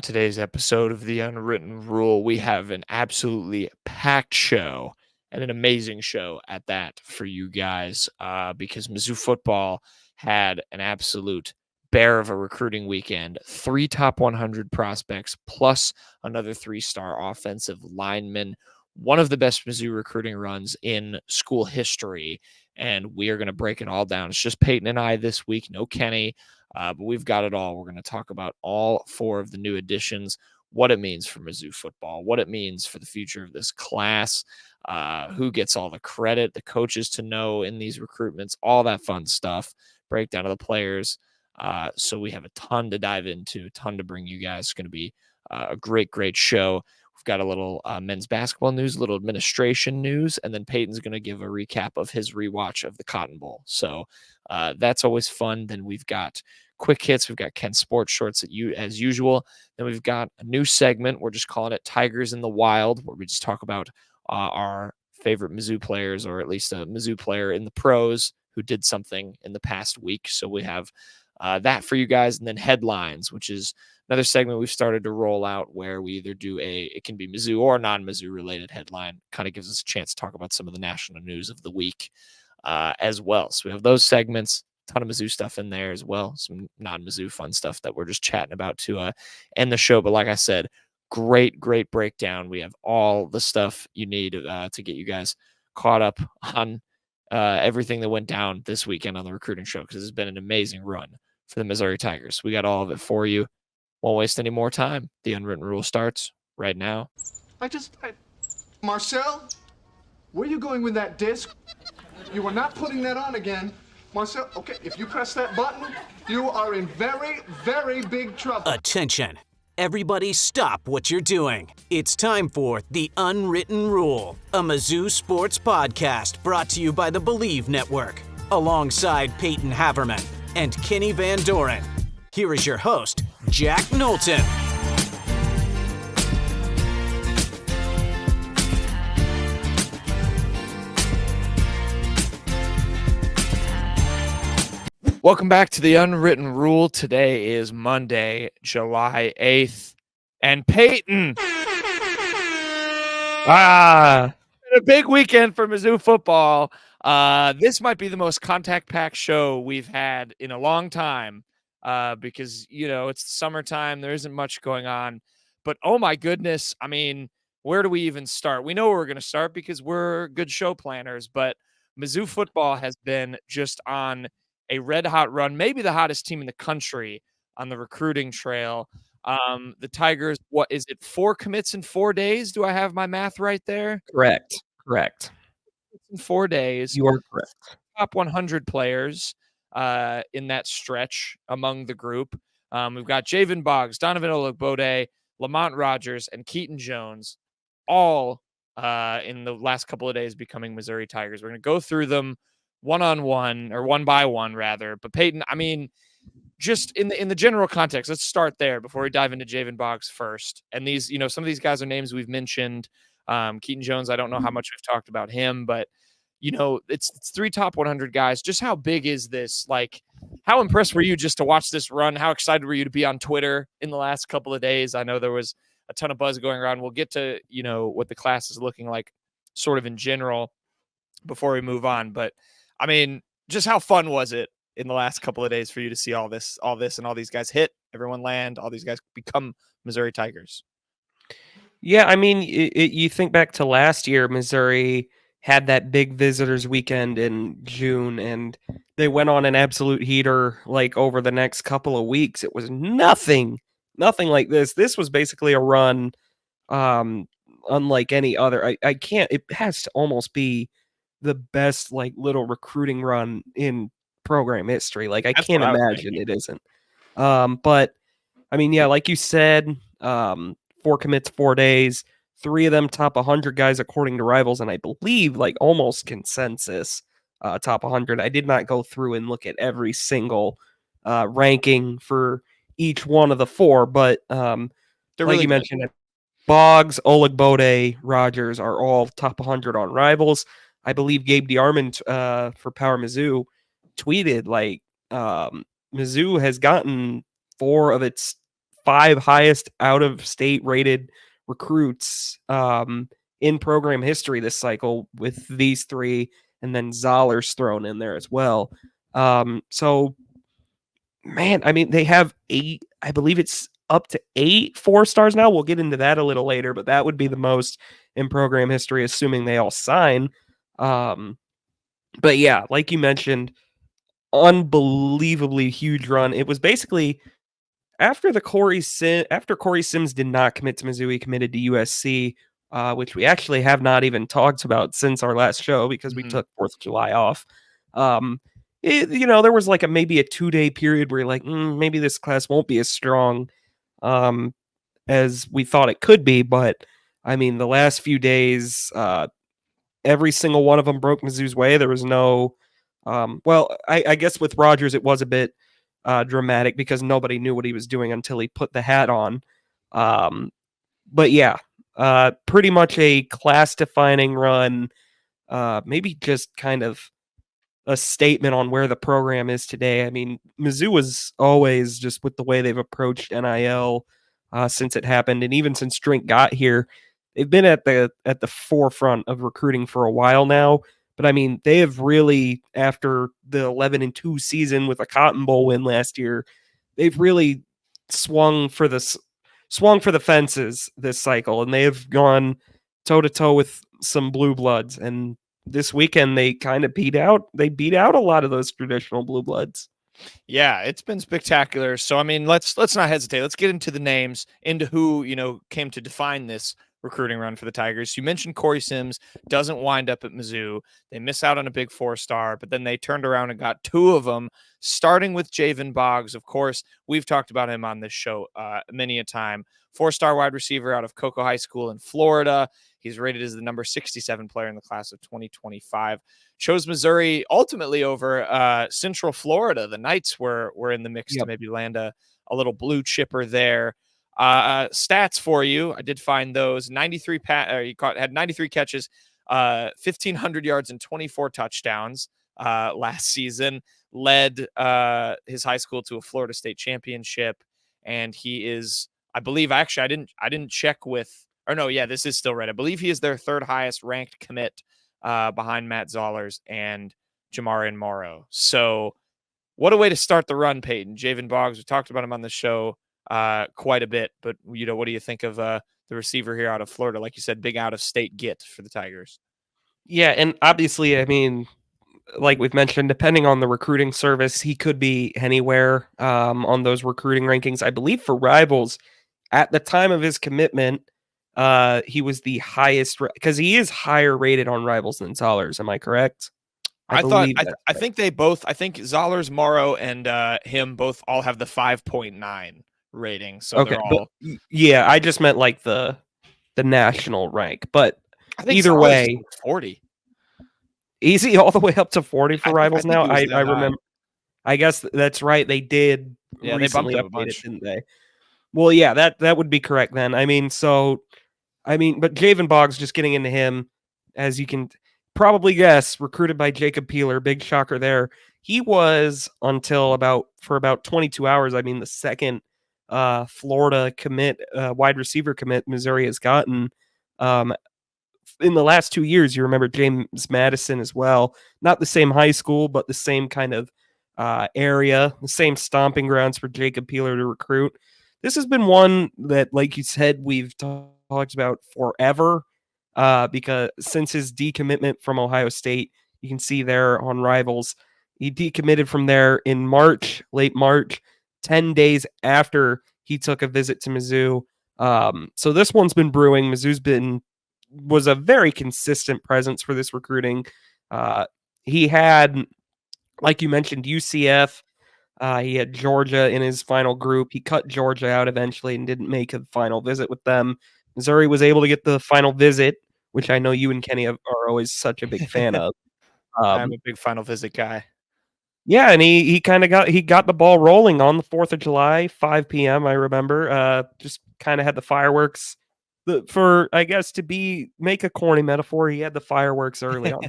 today's episode of The Unwritten Rule. We have an absolutely packed show and an amazing show at that for you guys because Mizzou football had an absolute bear of a recruiting weekend. 3 top 100 prospects plus another 3-star offensive lineman. One of the best Mizzou recruiting runs in school history, and we are going to break it all down. It's just Peyton and I this week, no Kenny. But we've got it all. We're going to talk about all 4 of the new additions, what it means for Mizzou football, what it means for the future of this class, who gets all the credit, the coaches to know in these recruitments, all that fun stuff, breakdown of the players. So we have a ton to dive into, a ton to bring you guys. It's going to be a great, great show. We've got a little men's basketball news, a little administration news, and then Peyton's going to give a recap of his rewatch of the Cotton Bowl. So that's always fun. Then we've got quick hits. We've got Ken's sports shorts as usual. Then we've got a new segment. We're just calling it Tigers in the Wild, where we just talk about our favorite Mizzou players, or at least a Mizzou player in the pros who did something in the past week. So we have that for you guys. And then headlines, which is another segment we've started to roll out where we either do it can be Mizzou or non-Mizzou related headline. Kind of gives us a chance to talk about some of the national news of the week as well. So we have those segments, a ton of Mizzou stuff in there as well, some non-Mizzou fun stuff that we're just chatting about to end the show. But like I said, great breakdown. We have all the stuff you need to get you guys caught up on everything that went down this weekend on the recruiting show, because it's been an amazing run for the Missouri Tigers. We got all of it for you. Won't waste any more time. The Unwritten Rule starts right now. Marcel, where are you going with that disc? You are not putting that on again. Marcel, okay, if you press that button, you are in very, very big trouble. Attention. Everybody stop what you're doing. It's time for The Unwritten Rule, a Mizzou sports podcast brought to you by the Believe Network, alongside Peyton Haverman and Kenny Van Doren. Here is your host, Jack Knowlton. Welcome back to The Unwritten Rule. Today is Monday, July 8th. And Peyton, a big weekend for Mizzou football. This might be the most contact-packed show we've had in a long time because, it's the summertime. There isn't much going on. But, oh, my goodness, I mean, where do we even start? We know where we're going to start because we're good show planners. But Mizzou football has been just on a red-hot run, maybe the hottest team in the country on the recruiting trail. The Tigers, what is it, 4 commits in 4 days? Do I have my math right there? Correct. In 4 days. You are correct. Top 100 players in that stretch among the group. We've got Jayvan Boggs, Donovan Olugbode, Lamont Rogers, and Keiton Jones, all in the last couple of days becoming Missouri Tigers. We're going to go through them one-on-one, or one by one, rather. But Peyton, I mean, just in the general context, let's start there before we dive into Jayvan Boggs first. And these, some of these guys are names we've mentioned. Keiton Jones, I don't know how much we've talked about him, but it's 3 top 100 guys. Just how big is this? Like, how impressed were you just to watch this run? How excited were you to be on Twitter in the last couple of days? I know there was a ton of buzz going around. We'll get to, what the class is looking like sort of in general before we move on. But I mean, just how fun was it in the last couple of days for you to see all this and all these guys hit, everyone land, all these guys become Missouri Tigers? Yeah, I mean, you think back to last year, Missouri had that big visitors weekend in June, and they went on an absolute heater like over the next couple of weeks. It was nothing like this. This was basically a run unlike any other. It has to almost be the best like little recruiting run in program history. Like, I can't imagine it isn't. But I mean, yeah, like you said, 4 commits, 4 days, 3 of them top 100 guys according to Rivals, and I believe like almost consensus top 100. I did not go through and look at every single ranking for each one of the 4, but like really you mentioned, Boggs, Olugbode, Rogers are all top 100 on Rivals. I believe Gabe DeArmond for Power Mizzou tweeted like Mizzou has gotten 4 of its 5 highest out-of-state rated recruits in program history this cycle with these 3, and then Zoller's thrown in there as well. So, man, I mean, they have 8, I believe it's up to 8 4-stars now. We'll get into that a little later, but that would be the most in program history, assuming they all sign. But yeah, like you mentioned, unbelievably huge run. It was basically after Corey Sims did not commit to Mizzou, he committed to USC, which we actually have not even talked about since our last show because we took 4th of July off. There was like maybe a 2-day period where you're like, maybe this class won't be as strong as we thought it could be. But I mean, the last few days, every single one of them broke Mizzou's way. There was no, I guess with Rogers, it was a bit dramatic because nobody knew what he was doing until he put the hat on. But yeah, pretty much a class-defining run. Maybe just kind of a statement on where the program is today. I mean, Mizzou was always just with the way they've approached NIL since it happened, and even since Drink got here, they've been at the forefront of recruiting for a while now. But I mean, they have really, after the 11-2 season with a Cotton Bowl win last year, they've really swung for the fences this cycle, and they have gone toe to toe with some blue bloods. And this weekend, they kind of beat out a lot of those traditional blue bloods. Yeah, it's been spectacular. So I mean, let's not hesitate. Let's get into the names, into who came to define this recruiting run for the Tigers. You mentioned Corey Sims doesn't wind up at Mizzou. They miss out on a big 4-star, but then they turned around and got 2 of them, starting with Jayvan Boggs. Of course, we've talked about him on this show many a time. 4-star wide receiver out of Cocoa High School in Florida. He's rated as the number 67 player in the class of 2025. Chose Missouri ultimately over Central Florida. The Knights were in the mix to maybe land a little blue chipper there. Stats for you. I did find those. 93 had 93 catches, 1,500 yards and 24 touchdowns last season. Led his high school to a Florida State championship, and he is, I believe, actually I didn't check with, or no, yeah, this is still right. I believe he is their 3rd highest ranked commit behind Matt Zollers and Jamarian Morrow. So what a way to start the run, Peyton. Jayvan Boggs, we talked about him on the show quite a bit, but what do you think of the receiver here out of Florida? Like you said, big out-of-state get for the Tigers. Yeah, and obviously, I mean, like we've mentioned, depending on the recruiting service, he could be anywhere on those recruiting rankings. I believe for Rivals, at the time of his commitment, he was the highest because he is higher rated on Rivals than Zollers. Am I correct? I think they both. I think Zollers, Morrow, and him both all have the 5.9 rating. So okay, they're all. Yeah, I just meant like the national rank, but I think either Zollers way, 40. Easy all the way up to 40 for Rivals now. I remember. I guess that's right. They did recently they bumped update it, didn't they? Well, yeah, that would be correct then. I mean, but Jayvan Boggs, just getting into him, as you can probably guess, recruited by Jacob Peeler. Big shocker there. He was until about 22 hours. I mean, the second Florida commit, wide receiver commit Missouri has gotten. In the last 2 years, you remember James Madison as well. Not the same high school, but the same kind of area, the same stomping grounds for Jacob Peeler to recruit. This has been one that, like you said, we've talked about forever because since his decommitment from Ohio State, you can see there on Rivals, he decommitted from there in March, late March, 10 days after he took a visit to Mizzou. So this one's been brewing. Mizzou's was a very consistent presence for this recruiting. He had, like you mentioned, UCF. He had Georgia in his final group. He cut Georgia out eventually and didn't make a final visit with them. Missouri was able to get the final visit, which I know you and Kenny are always such a big fan of. I'm a big final visit guy. Yeah, and he kind of got the ball rolling on the 4th of July, 5 p.m. I remember. Just kind of had the fireworks. For I guess make a corny metaphor, he had the fireworks early on.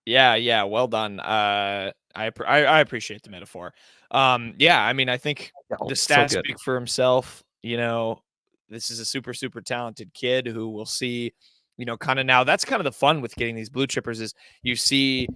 Yeah, well done. I appreciate the metaphor. Yeah, I mean, I think Oh, the so stats good. speak for himself. This is a super, super talented kid who will see, kind of now that's kind of the fun with getting these blue chippers is you see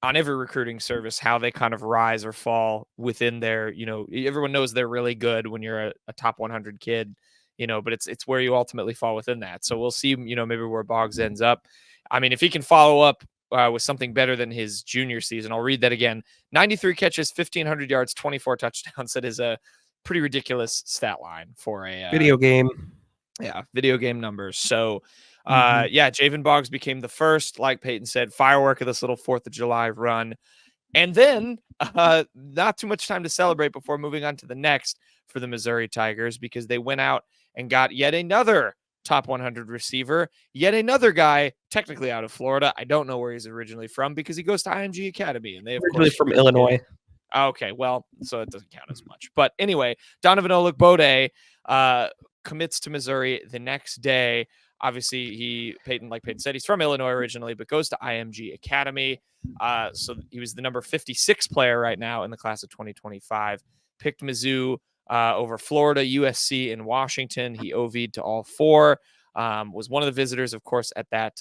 on every recruiting service how they kind of rise or fall within their, everyone knows they're really good when you're a top 100 kid, but it's where you ultimately fall within that. So we'll see, maybe where Boggs ends up. I mean, if he can follow up with something better than his junior season, I'll read that again. 93 catches, 1,500 yards, 24 touchdowns. That is a pretty ridiculous stat line for a Video game. video game numbers. So, Mhm. Jayvan Boggs became the first, like Peyton said, firework of this little 4th of July run. And then not too much time to celebrate before moving on to the next for the Missouri Tigers, because they went out and got yet another top 100 receiver, yet another guy technically out of Florida. I don't know where he's originally from because he goes to IMG Academy, and they, of Originally course, from Illinois. Okay, well, so it doesn't count as much. But anyway, Donovan Olugbode commits to Missouri the next day. Obviously, like Peyton said, he's from Illinois originally, but goes to IMG Academy. So he was the number 56 player right now in the class of 2025. Picked Mizzou over Florida, USC, and Washington. He OV'd to all four. Was one of the visitors, of course, at that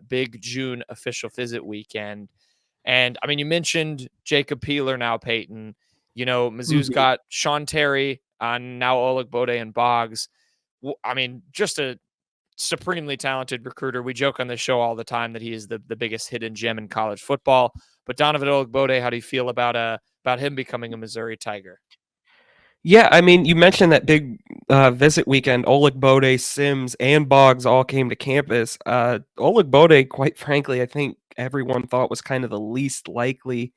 big June official visit weekend. And I mean, you mentioned Jacob Peeler now, Peyton. Mizzou's Mhm. got Sean Terry, now Olugbode and Boggs. I mean, just a supremely talented recruiter. We joke on this show all the time that he is the biggest hidden gem in college football. But Donovan Olugbode, how do you feel about him becoming a Missouri Tiger? Yeah, I mean, you mentioned that big visit weekend. Olugbode, Sims, and Boggs all came to campus. Olugbode, quite frankly, I think everyone thought was kind of the least likely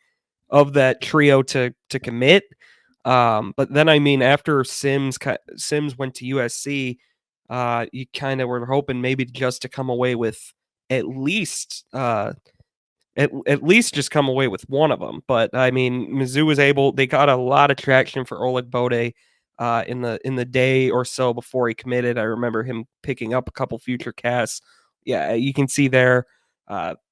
of that trio to commit. But then, I mean, after Sims went to USC, you kind of were hoping maybe just to come away with at least at least just come away with one of them. But I mean, Mizzou was able; they got a lot of traction for Olugbode in the day or so before he committed. I remember him picking up a couple future casts. Yeah, you can see there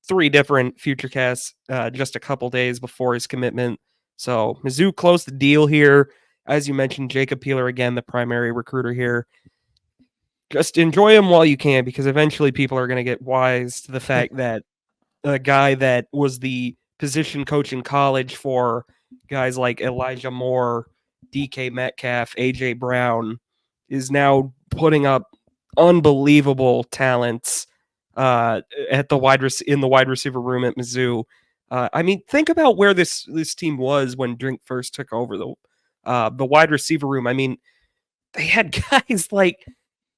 3 different future casts just a couple days before his commitment. So Mizzou closed the deal here. As you mentioned, Jacob Peeler again, the primary recruiter here. Just enjoy him while you can, because eventually people are going to get wise to the fact that a guy that was the position coach in college for guys like Elijah Moore, DK Metcalf, AJ Brown, is now putting up unbelievable talents at the in the wide receiver room at Mizzou. I mean, think about where this team was when Drink first took over the wide receiver room. I mean, they had guys like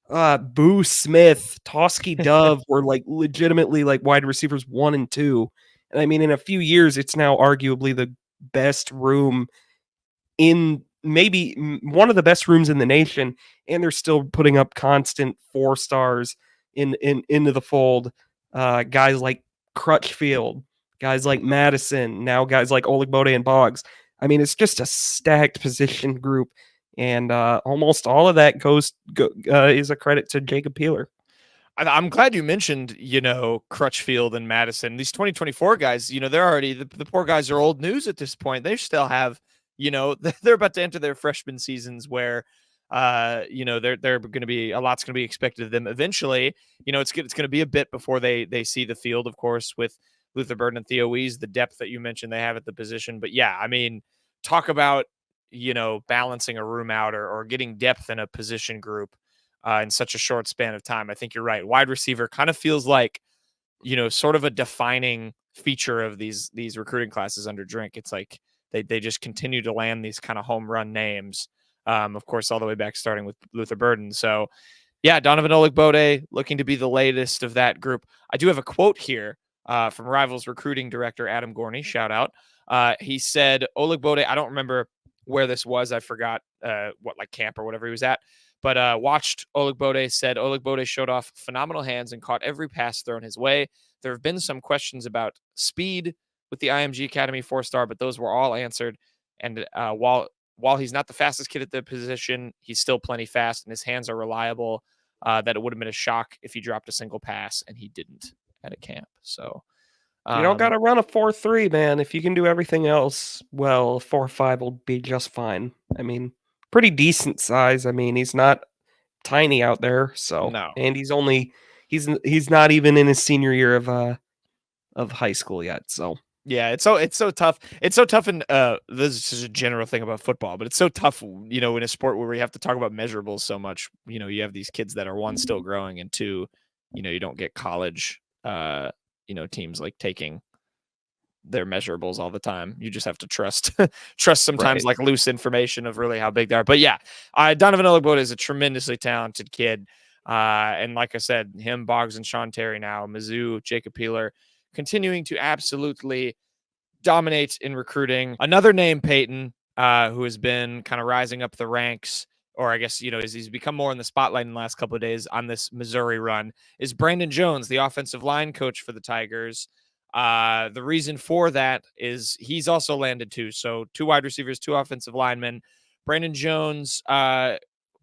Boo Smith, Tosky Dove were like legitimately like wide receivers 1 and 2. And I mean, in a few years, it's now arguably the best room in maybe one of the best rooms in the nation. And they're still putting up constant 4 stars into the fold. Guys like Crutchfield, guys like Madison, now guys like Olugbode and Boggs. I mean, it's just a stacked position group, and almost all of that is a credit to Jacob Peeler. I'm glad you mentioned, Crutchfield and Madison. These 2024 guys, they're already the poor guys are old news at this point. They still have, they're about to enter their freshman seasons where, they're going to be a lot's going to be expected of them. Eventually, it's going to be a bit before they see the field, of course, with Luther Burden and Theo Wees, the depth that you mentioned they have at the position. But yeah, I mean, talk about balancing a room out or getting depth in a position group in such a short span of time. I think you're right. Wide receiver kind of feels like, sort of a defining feature of these recruiting classes under Drink. It's like they just continue to land these kind of home run names. Of course, all the way back starting with Luther Burden. So yeah, Donovan Olugbode looking to be the latest of that group. I do have a quote here from Rivals recruiting director Adam Gorney. Shout out. He said, Olugbode, I don't remember where this was. I forgot what like camp or whatever he was at. But watched Olugbode, said Olugbode showed off phenomenal hands and caught every pass thrown his way. There have been some questions about speed with the IMG Academy 4-star, but those were all answered. And while he's not the fastest kid at the position, he's still plenty fast, and his hands are reliable. That it would have been a shock if he dropped a single pass, and he didn't at a camp. So You don't got to run a 4.3, man. If you can do everything else, well, a 4.5 will be just fine. I mean, pretty decent size. I mean, he's not tiny out there. So, No. and he's not even in his senior year of high school yet. So, yeah, it's so tough. It's so tough in this is a general thing about football, but it's so tough, in a sport where we have to talk about measurables so much. You have these kids that are one, still growing, and two, you don't get college teams like taking their measurables all the time. You just have to trust sometimes right. like loose information of really how big they are. But yeah, Donovan Olugbode is a tremendously talented kid. And like I said, him, Boggs, and Sean Terry now, Mizzou, Jacob Peeler, continuing to absolutely dominate in recruiting. Another name, Peyton, who has been kind of rising up the ranks, or I guess, he's become more in the spotlight in the last couple of days on this Missouri run, is Brandon Jones, the offensive line coach for the Tigers. The reason for that is he's also landed too. So 2 wide receivers, 2 offensive linemen. Brandon Jones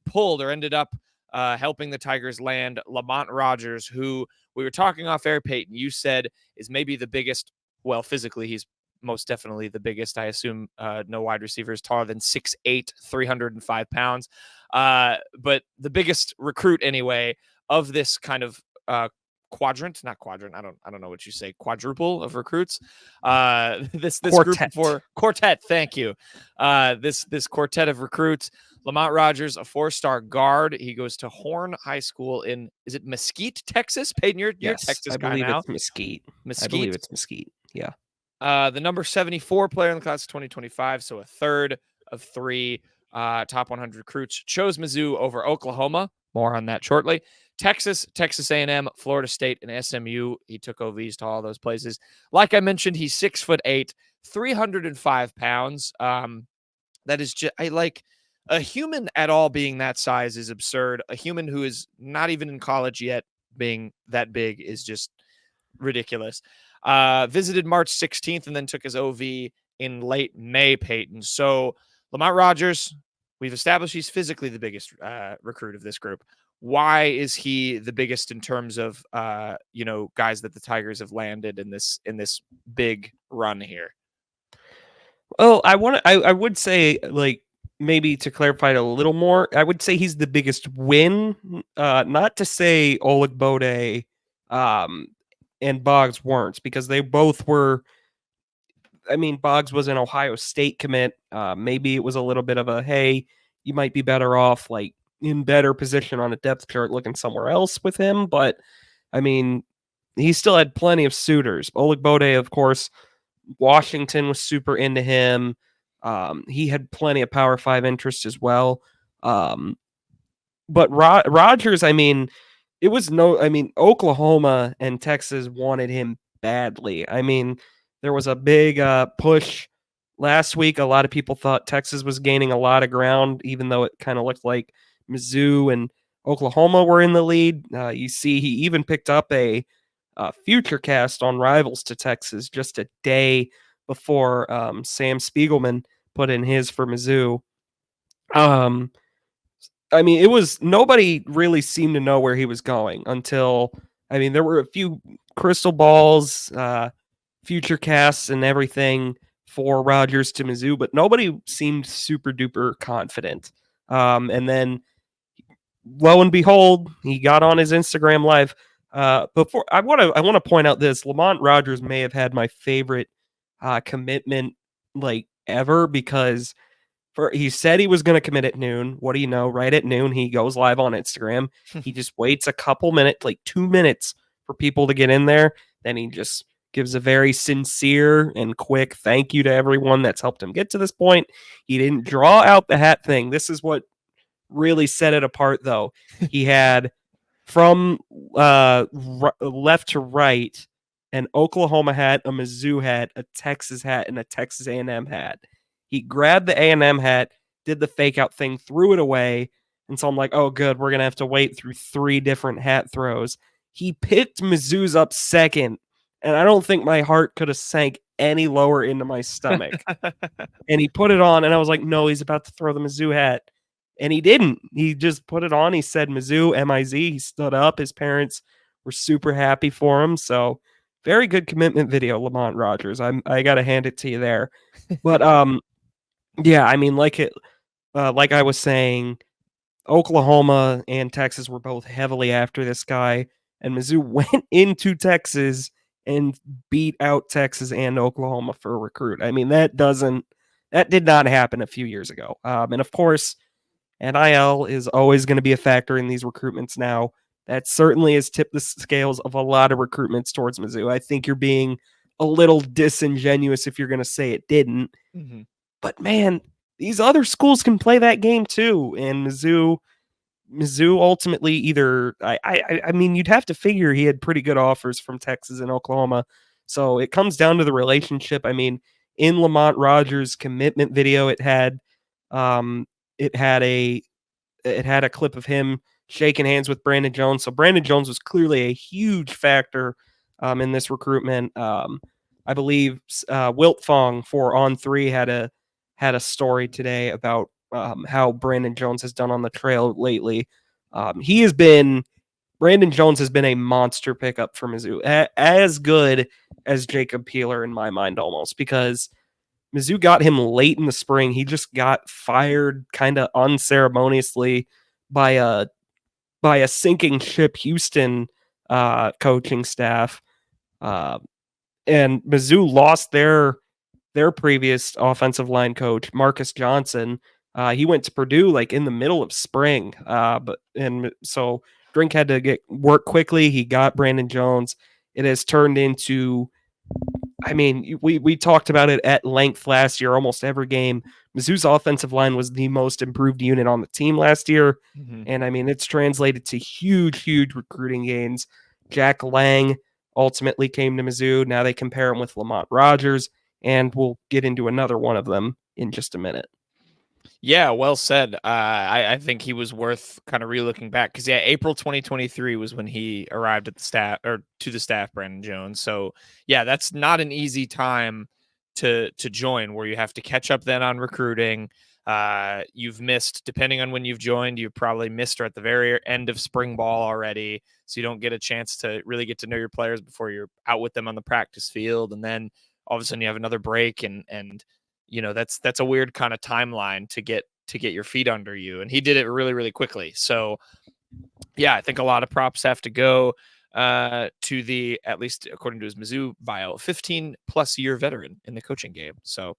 pulled or ended up helping the Tigers land Lamont Rogers, who we were talking off air, Peyton, you said is maybe the biggest. Well, physically, he's most definitely the biggest. I assume no wide receiver is taller than 6'8", 305 pounds. But the biggest recruit anyway of this kind of not quadrant. I don't know what you say. Quadruple of recruits. This Quartet. group for quartet. Thank you. This quartet of recruits. Lamont Rogers, a 4-star guard. He goes to Horn High School is it Mesquite, Texas? Peyton, you're Yes, Texas I guy believe now. it's Mesquite. Mesquite. I believe it's Mesquite. Yeah. The number 74 player in the class of 2025, so a third of 3 top 100 recruits, chose Mizzou over Oklahoma. More on that shortly. Texas A&M, Florida State, and SMU. He took OVs to all those places. Like I mentioned, he's 6'8", 305 pounds. That is just like a human at all being that size is absurd. A human who is not even in college yet being that big is just ridiculous. Visited March 16th and then took his OV in late May, Peyton. So Lamont Rogers, we've established he's physically the biggest recruit of this group. Why is he the biggest in terms of guys that the Tigers have landed in this big run here? Well, I would say, like, maybe to clarify it a little more, I would say he's the biggest win. Not to say Olugbode and Boggs weren't, because they both were. I mean, Boggs was an Ohio State commit. Maybe it was a little bit of a, hey, you might be better off, like, in better position on a depth chart looking somewhere else with him. But, I mean, he still had plenty of suitors. Olugbode, of course, Washington was super into him. He had plenty of Power 5 interest as well. But Rogers, I mean, Oklahoma and Texas wanted him badly. I mean, there was a big push last week. A lot of people thought Texas was gaining a lot of ground, even though it kind of looked like Mizzou and Oklahoma were in the lead. You see, he even picked up a future cast on Rivals to Texas just a day before Sam Spiegelman put in his for Mizzou. I mean, it was nobody really seemed to know where he was going until, I mean, there were a few crystal balls, future casts and everything for Rogers to Mizzou, but nobody seemed super duper confident. And then lo and behold, he got on his Instagram live. Before I want to point out this, Lamont Rogers may have had my favorite commitment like ever, because he said he was going to commit at noon. What do you know? Right at noon, he goes live on Instagram. He just waits a couple minutes, like 2 minutes, for people to get in there. Then he just gives a very sincere and quick thank you to everyone that's helped him get to this point. He didn't draw out the hat thing. This is what really set it apart, though. He had from left to right an Oklahoma hat, a Mizzou hat, a Texas hat, and a Texas A&M hat. He grabbed the A&M hat, did the fake out thing, threw it away. And so I'm like, oh, good. We're going to have to wait through 3 different hat throws. He picked Mizzou's up second. And I don't think my heart could have sank any lower into my stomach. And he put it on, and I was like, no, he's about to throw the Mizzou hat. And he didn't. He just put it on. He said Mizzou, M-I-Z. He stood up. His parents were super happy for him. So very good commitment video, Lamont Rogers. I got to hand it to you there. But yeah, I mean, like I was saying, Oklahoma and Texas were both heavily after this guy, and Mizzou went into Texas and beat out Texas and Oklahoma for a recruit. I mean, that did not happen a few years ago. And of course, NIL is always going to be a factor in these recruitments now. That certainly has tipped the scales of a lot of recruitments towards Mizzou. I think you're being a little disingenuous if you're going to say it didn't. Mm-hmm. But man, these other schools can play that game too. And Mizzou ultimately either I mean, you'd have to figure he had pretty good offers from Texas and Oklahoma. So it comes down to the relationship. I mean, in Lamont Rogers' commitment video, it had a clip of him shaking hands with Brandon Jones. So Brandon Jones was clearly a huge factor in this recruitment. I believe Wilt Fong for On3 had a story today about how Brandon Jones has done on the trail lately. Brandon Jones has been a monster pickup for Mizzou, as good as Jacob Peeler in my mind almost, because Mizzou got him late in the spring. He just got fired kind of unceremoniously by a sinking ship Houston coaching staff. And Mizzou lost their previous offensive line coach, Marcus Johnson. He went to Purdue like in the middle of spring. So Drink had to work quickly. He got Brandon Jones. It has turned into, I mean, we talked about it at length last year, almost every game. Mizzou's offensive line was the most improved unit on the team last year. Mm-hmm. And I mean, it's translated to huge recruiting gains. Jack Lang ultimately came to Mizzou. Now they compare him with Lamont Rogers, and we'll get into another one of them in just a minute. Yeah, well said. I think he was worth kind of relooking back because April 2023 was when he arrived at the staff or to the staff, Brandon Jones. So yeah, that's not an easy time to join, where you have to catch up then on recruiting. You've missed, depending on when you've joined, you've probably missed her at the very end of spring ball already, so you don't get a chance to really get to know your players before you're out with them on the practice field, and then all of a sudden you have another break, and you know that's a weird kind of timeline to get your feet under you, and he did it really, really quickly. So yeah, I think a lot of props have to go to the, at least according to his Mizzou bio, 15+ year veteran in the coaching game. So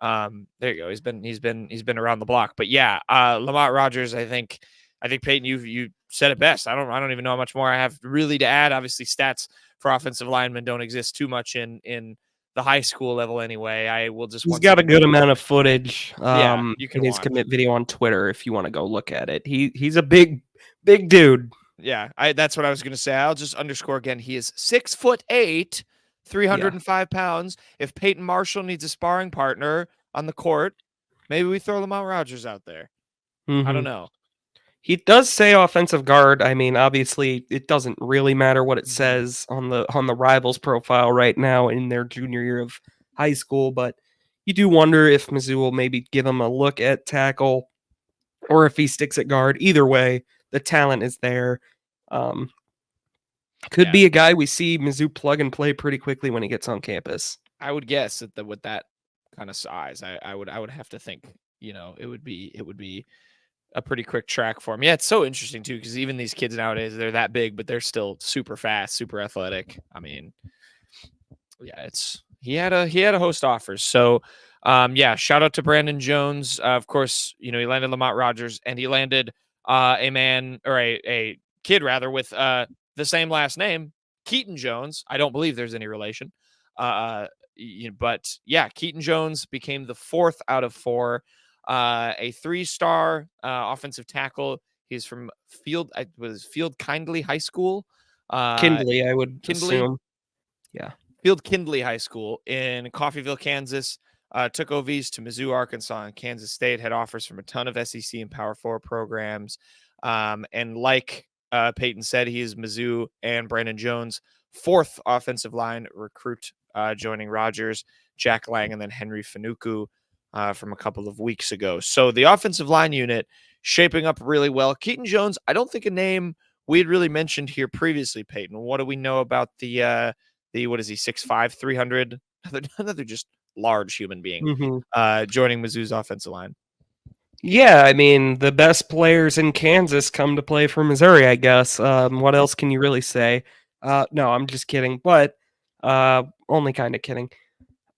there you go. He's been around the block. But yeah, Lamont Rogers, I think Peyton, you said it best. I don't even know how much more I have really to add. Obviously, stats for offensive linemen don't exist too much in the high school level anyway. I will just. He's got a good amount of footage. You can in his watch. commit video on Twitter if you want to go look at it. He's a big dude. Yeah, that's what I was going to say. I'll just underscore again. He is 6'8", 305 pounds. If Peyton Marshall needs a sparring partner on the court, maybe we throw Lamont Rogers out there. Mm-hmm. I don't know. He does say offensive guard. I mean, obviously, it doesn't really matter what it says on the Rivals profile right now in their junior year of high school, but you do wonder if Mizzou will maybe give him a look at tackle or if he sticks at guard. Either way, the talent is there. Could be a guy we see Mizzou plug and play pretty quickly when he gets on campus. I would guess that with that kind of size, I would have to think, it would be a pretty quick track for him. Yeah, it's so interesting too, because even these kids nowadays, they're that big, but they're still super fast, super athletic. I mean, yeah, he had a host offers. So yeah, shout out to Brandon Jones. Of course, he landed Lamont Rogers, and he landed a kid rather with the same last name, Keiton Jones. I don't believe there's any relation. But yeah, Keiton Jones became the 4th out of 4. A 3-star offensive tackle. He's from Field Kindly High School. Kindley, I would assume. Yeah. Field Kindley High School in Coffeyville, Kansas. Took OVs to Mizzou, Arkansas, and Kansas State. Had offers from a ton of SEC and Power 4 programs. And like Peyton said, he is Mizzou and Brandon Jones' 4th offensive line recruit, joining Rogers, Jack Lang, and then Henry Fanuku from a couple of weeks ago. So the offensive line unit shaping up really well. Keiton Jones, I don't think a name we had really mentioned here previously, Peyton. What do we know about the what is he, 6'5", 300, another just large human being, Mhm. joining Mizzou's offensive line. Yeah, I mean, the best players in Kansas come to play for Missouri, I guess. What else can you really say? No, I'm just kidding, but only kind of kidding.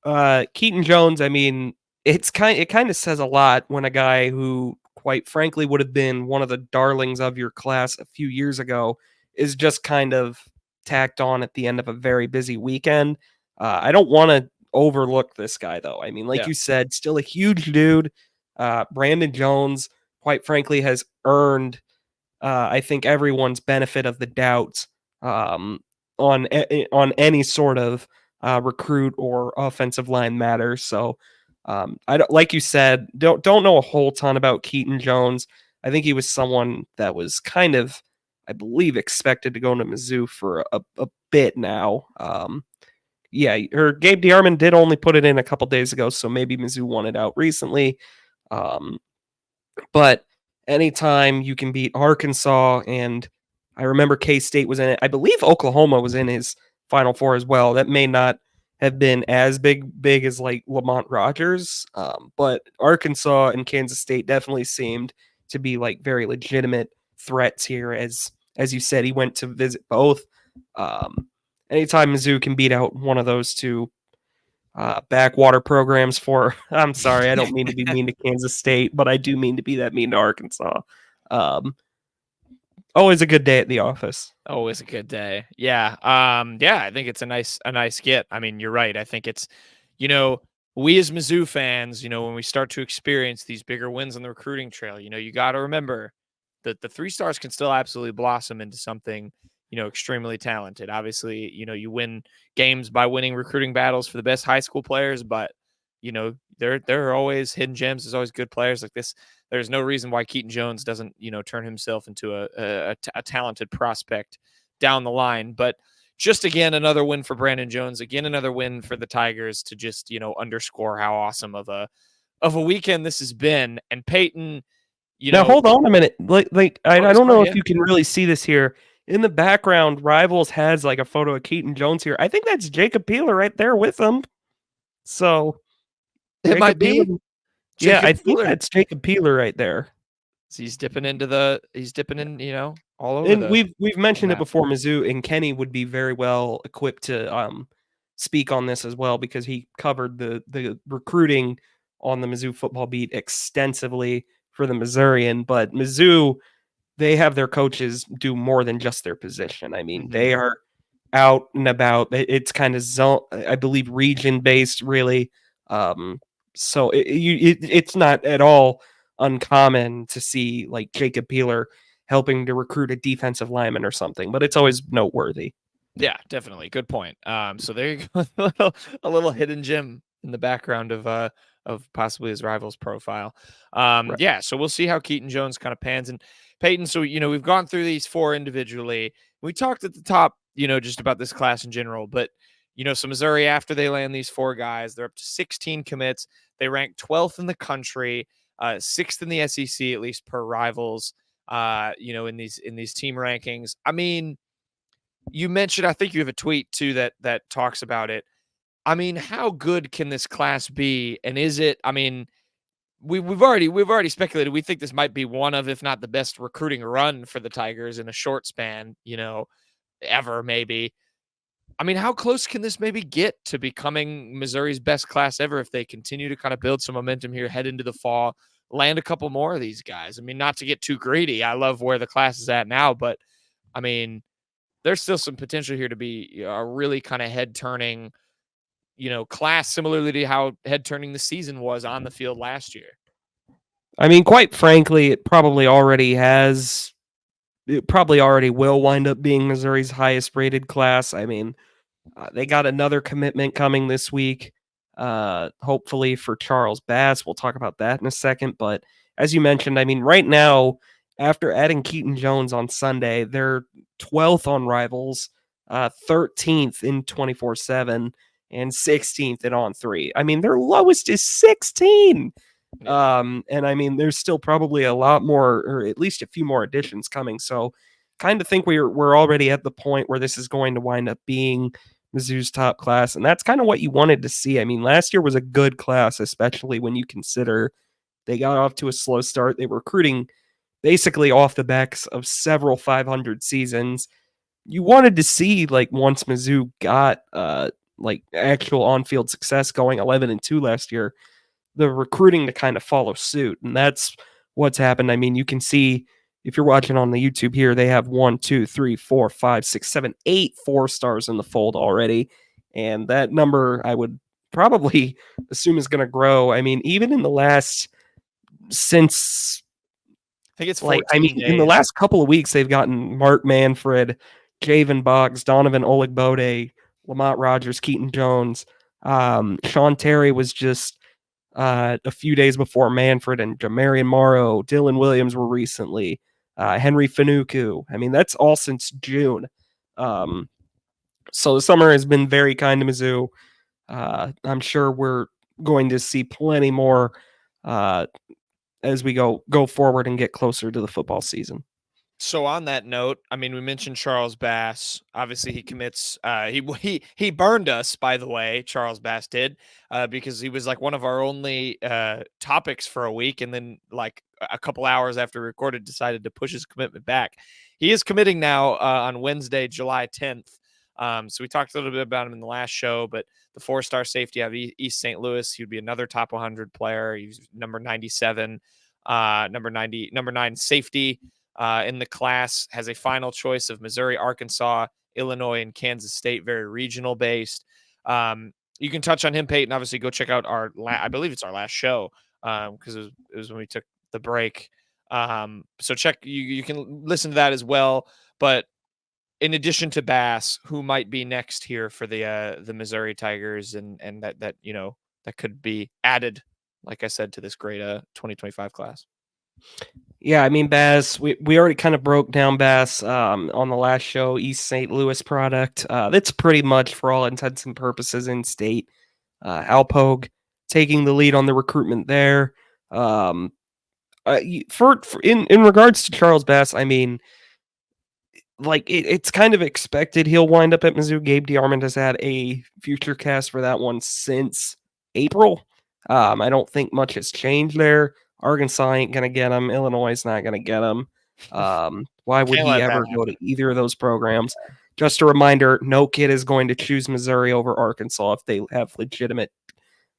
Keiton Jones, I mean, it kind of says a lot when a guy who, quite frankly, would have been one of the darlings of your class a few years ago is just kind of tacked on at the end of a very busy weekend. I don't want to overlook this guy, though. I mean, like Yeah. you said, still a huge dude. Brandon Jones, quite frankly, has earned, I think, everyone's benefit of the doubt um, on any sort of recruit or offensive line matter. So I don't, like you said, don't know a whole ton about Keiton Jones. I think he was someone that was kind of, I believe, expected to go into Mizzou for a bit now. Yeah, or Gabe DeArmond did only put it in a couple days ago, so maybe Mizzou won it out recently. But anytime you can beat Arkansas, and I remember K-State was in it. I believe Oklahoma was in his Final Four as well. That may not have been as big as like Lamont Rogers, but Arkansas and Kansas State definitely seemed to be like very legitimate threats here. As you said, he went to visit both. Anytime Mizzou can beat out one of those two backwater programs for, I'm sorry, I don't mean to be mean to Kansas State, but I do mean to be that mean to Arkansas. Always a good day at the office. Always a good day. Yeah. Yeah, I think it's a nice get. I mean, you're right. I think it's, we as Mizzou fans, when we start to experience these bigger wins on the recruiting trail, you got to remember that the 3 stars can still absolutely blossom into something, extremely talented. Obviously, you win games by winning recruiting battles for the best high school players, but there are always hidden gems. There's always good players like this. There's no reason why Keiton Jones doesn't, turn himself into a talented prospect down the line. But just again, another win for Brandon Jones. Again, another win for the Tigers to just, underscore how awesome of a weekend this has been. And Peyton, Now hold on a minute. I don't know if yeah. you can really see this here. In the background, Rivals has like a photo of Keiton Jones here. I think that's Jacob Peeler right there with him. So It might be. Peeler, yeah, I think Peeler. that's Jacob Peeler right there. So he's dipping in, all over. And we've mentioned it before. Mizzou and Kenny would be very well equipped to speak on this as well, because he covered the recruiting on the Mizzou football beat extensively for the Missourian. But Mizzou, they have their coaches do more than just their position. I mean, they are out and about. It's kind of zone, I believe, region based, really. So it's not at all uncommon to see like Jacob Peeler helping to recruit a defensive lineman or something, but it's always noteworthy. Yeah, definitely. Good point. So there you go. a little hidden gem in the background of possibly his rival's profile. Right. Yeah, so we'll see how Keiton Jones kind of pans. And Peyton, so we've gone through these 4 individually. We talked at the top, just about this class in general, but so Missouri, after they land these 4 guys, they're up to 16 commits. They rank 12th in the country, 6th in the SEC, at least per Rivals. In these team rankings. I mean, you mentioned, I think you have a tweet too that talks about it. I mean, how good can this class be? And is it? I mean, we've already speculated. We think this might be one of, if not the best recruiting run for the Tigers in a short span, ever maybe. I mean, how close can this maybe get to becoming Missouri's best class ever if they continue to kind of build some momentum here, head into the fall, land a couple more of these guys? I mean, not to get too greedy. I love where the class is at now, but I mean, there's still some potential here to be a really kind of head-turning, class, similarly to how head-turning the season was on the field last year. I mean, quite frankly, it probably already will wind up being Missouri's highest rated class. I mean, they got another commitment coming this week, hopefully for Charles Bass. We'll talk about that in a second. But as you mentioned, I mean, right now, after adding Keiton Jones on Sunday, they're 12th on Rivals, 13th in 24/7, and 16th in On3. I mean, their lowest is 16. And I mean, there's still probably a lot more, or at least a few more additions coming. So kind of think we're already at the point where this is going to wind up being Mizzou's top class, and that's kind of what you wanted to see. I mean, last year was a good class, especially when you consider they got off to a slow start. They were recruiting basically off the backs of several 500 seasons. You wanted to see, like, once Mizzou got like actual on-field success, going 11-2 last year, the recruiting to kind of follow suit, and that's what's happened. I mean, you can see if you're watching on the YouTube here, they have 1, 2, 3, 4, 5, 6, 7, 8 4-stars in the fold already, and that number I would probably assume is going to grow. I mean, even in the last since I think it's like 14 in the days. last couple of weeks, they've gotten Mark Manfred, Jayvan Boggs, Donovan Olugbode, Lamont Rogers, Keiton Jones. Sean Terry was just a few days before Manfred, and Jamarian Morrow, Dylan Williams were recently. Henry Fanuku. I mean, that's all since June. So the summer has been very kind to Mizzou. I'm sure we're going to see plenty more as we go forward and get closer to the football season. So on that note, I mean, we mentioned Charles Bass. Obviously, he commits. He burned us, by the way. Charles Bass did, because he was like one of our only topics for a week, and then like a couple hours after we recorded, decided to push his commitment back. He is committing now on Wednesday, July 10th. So we talked a little bit about him in the last show, but the 4-star safety out of East St. Louis, he would be another top 100 player. He's number 97, number 9 safety. In the class, has a final choice of Missouri, Arkansas, Illinois, and Kansas State, very regional based. You can touch on him, Peyton. Obviously, go check out I believe it's our last show, because it was when we took the break. So you can listen to that as well. But in addition to Bass, who might be next here for the Missouri Tigers, and that that could be added, like I said, to this great 2025 class. Yeah, I mean, Bass, we already kind of broke down Bass on the last show, East St. Louis product. That's pretty much, for all intents and purposes, in state. Alpogue taking the lead on the recruitment there. In regards to Charles Bass, I mean, like it's kind of expected he'll wind up at Mizzou. Gabe DeArmond has had a future cast for that one since April. I don't think much has changed there. Arkansas ain't going to get him. Illinois is not going to get him. Why would he ever go to either of those programs? Just a reminder, no kid is going to choose Missouri over Arkansas if they have legitimate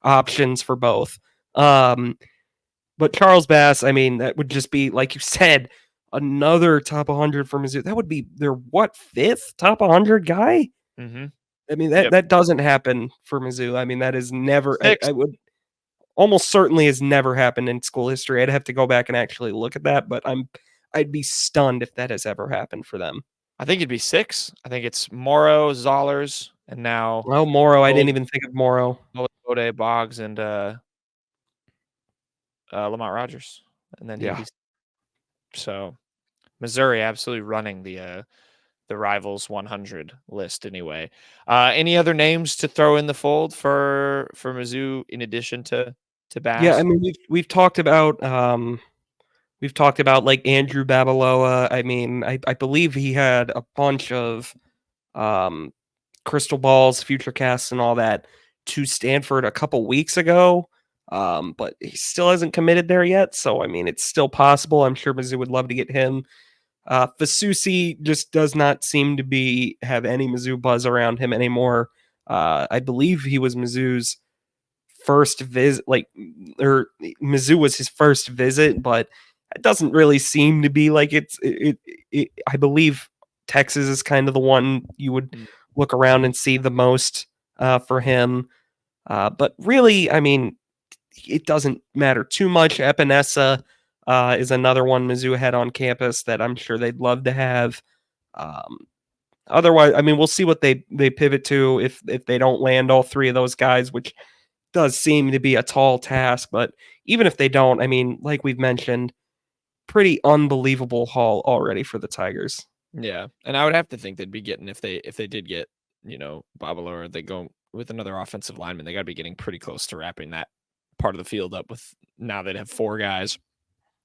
options for both. But Charles Bass, I mean, that would just be, like you said, another top 100 for Mizzou. That would be their, fifth top 100 guy? Mm-hmm. I mean, that doesn't happen for Mizzou. I mean, that is never, I would almost certainly has never happened in school history. I'd have to go back and actually look at that, but I'd be stunned if that has ever happened for them. I think it'd be 6. I think it's Morrow, Zollers, and now Morrow. I didn't even think of Morrow. Olugbode, Boggs, and Lamont Rogers, and then so Missouri absolutely running the Rivals 100 list anyway. Any other names to throw in the fold for Mizzou in addition to Bass? Yeah, I mean, we've talked about like Andrew Babaloa. I mean, I believe he had a bunch of crystal balls, future casts, and all that to Stanford a couple weeks ago. But he still hasn't committed there yet. So I mean, it's still possible. I'm sure Mizzou would love to get him. Fasusi just does not seem to have any Mizzou buzz around him anymore. I believe he was Mizzou's first visit, or Mizzou was his first visit, but it doesn't really seem to be like it. I believe Texas is kind of the one you would look around and see the most for him. But really, I mean, it doesn't matter too much. Epinesa is another one Mizzou had on campus that I'm sure they'd love to have. Otherwise, I mean, we'll see what they pivot to if they don't land all three of those guys, which does seem to be a tall task. But even if they don't, I mean, like we've mentioned, pretty unbelievable haul already for the Tigers. Yeah, and I would have to think they'd be getting, if they did get, Babalo, or they go with another offensive lineman, they got to be getting pretty close to wrapping that part of the field up with, now they'd have 4 guys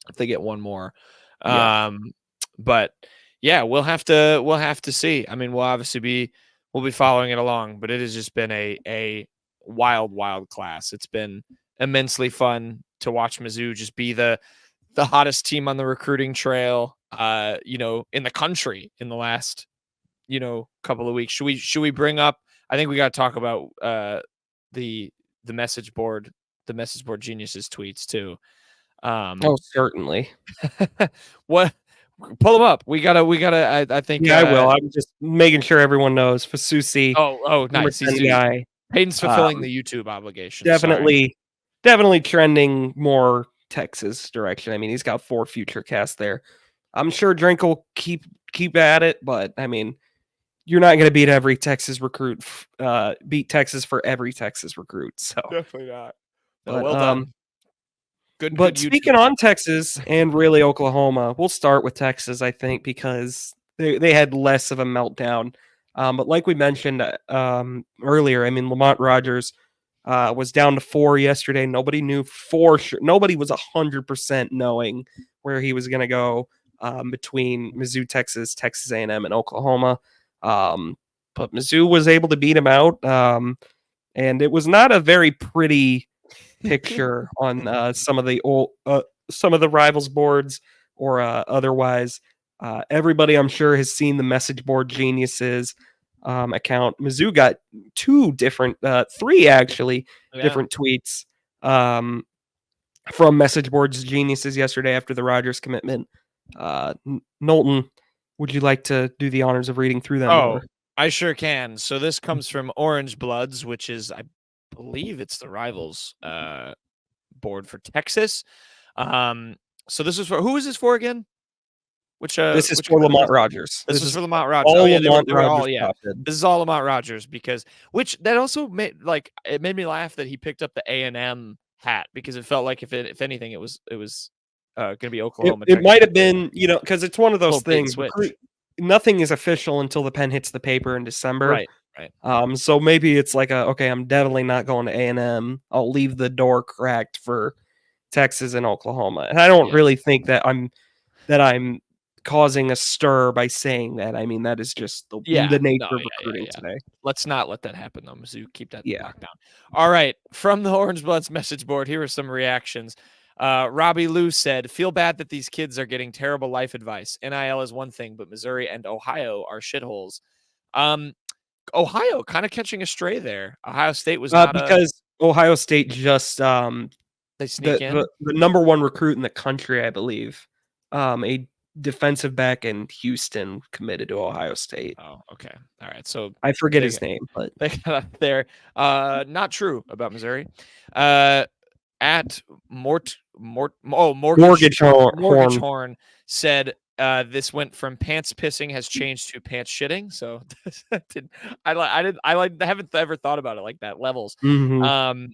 if they get one more. But yeah, we'll have to see. I mean, we'll obviously be we'll be following it along. But it has just been a wild class. It's been immensely fun to watch Mizzou just be the hottest team on the recruiting trail, in the country in the last, couple of weeks. Should we bring up? I think we got to talk about the message board geniuses tweets too. Certainly. What? Pull them up. We gotta. I think. Yeah, I will. I'm just making sure everyone knows. Fasusi. Nice. He's guy. Peyton's fulfilling the YouTube obligation. Definitely trending more Texas direction. I mean, he's got 4 future casts there. I'm sure Drink will keep at it, but I mean, you're not going to beat every Texas recruit. Beat Texas for every Texas recruit. So definitely not. But, well done. But speaking on Texas and really Oklahoma, we'll start with Texas, I think, because they had less of a meltdown. But like we mentioned earlier, I mean, Lamont Rogers was down to 4 yesterday. Nobody knew for sure. Nobody was 100% knowing where he was going to go between Mizzou, Texas A&M, and Oklahoma. But Mizzou was able to beat him out. And it was not a very pretty picture on some of the rivals boards or otherwise. Everybody, I'm sure, has seen the message board geniuses account. Mizzou got 3 actually different tweets from message boards geniuses yesterday after the Rogers commitment. Knowlton, would you like to do the honors of reading through them? Oh, I sure can. So this comes from Orange Bloods, which is, I believe it's the rivals board for Texas. So this is for, who is this for again? This is for Lamont Rogers. This is for Lamont Rogers. All Lamont Rogers. This is all Lamont Rogers because that also made it made me laugh that he picked up the A&M hat because it felt like if anything it was going to be Oklahoma. It might have been, because it's one of those things. Nothing is official until the pen hits the paper in December. Right. So maybe it's like I'm definitely not going to A&M. I'll leave the door cracked for Texas and Oklahoma. And I don't really think that I'm causing a stir by saying that. I mean, that is just the nature of recruiting today. Let's not let that happen, though, Mizzou. Keep that locked down. All right. From the Orange Bloods message board, here are some reactions. Robbie Lou said, feel bad that these kids are getting terrible life advice. NIL is one thing, but Missouri and Ohio are shitholes. Ohio kind of catching a stray there. Ohio State was not because Ohio State just they sneak in the number 1 recruit in the country, I believe. A defensive back in Houston committed to Ohio State. Oh, okay. All right. So I forget his name, but they got up there. Not true about Missouri. At Mortgage Horn said this went from pants pissing has changed to pants shitting. So I haven't ever thought about it like that. Levels. Mm-hmm.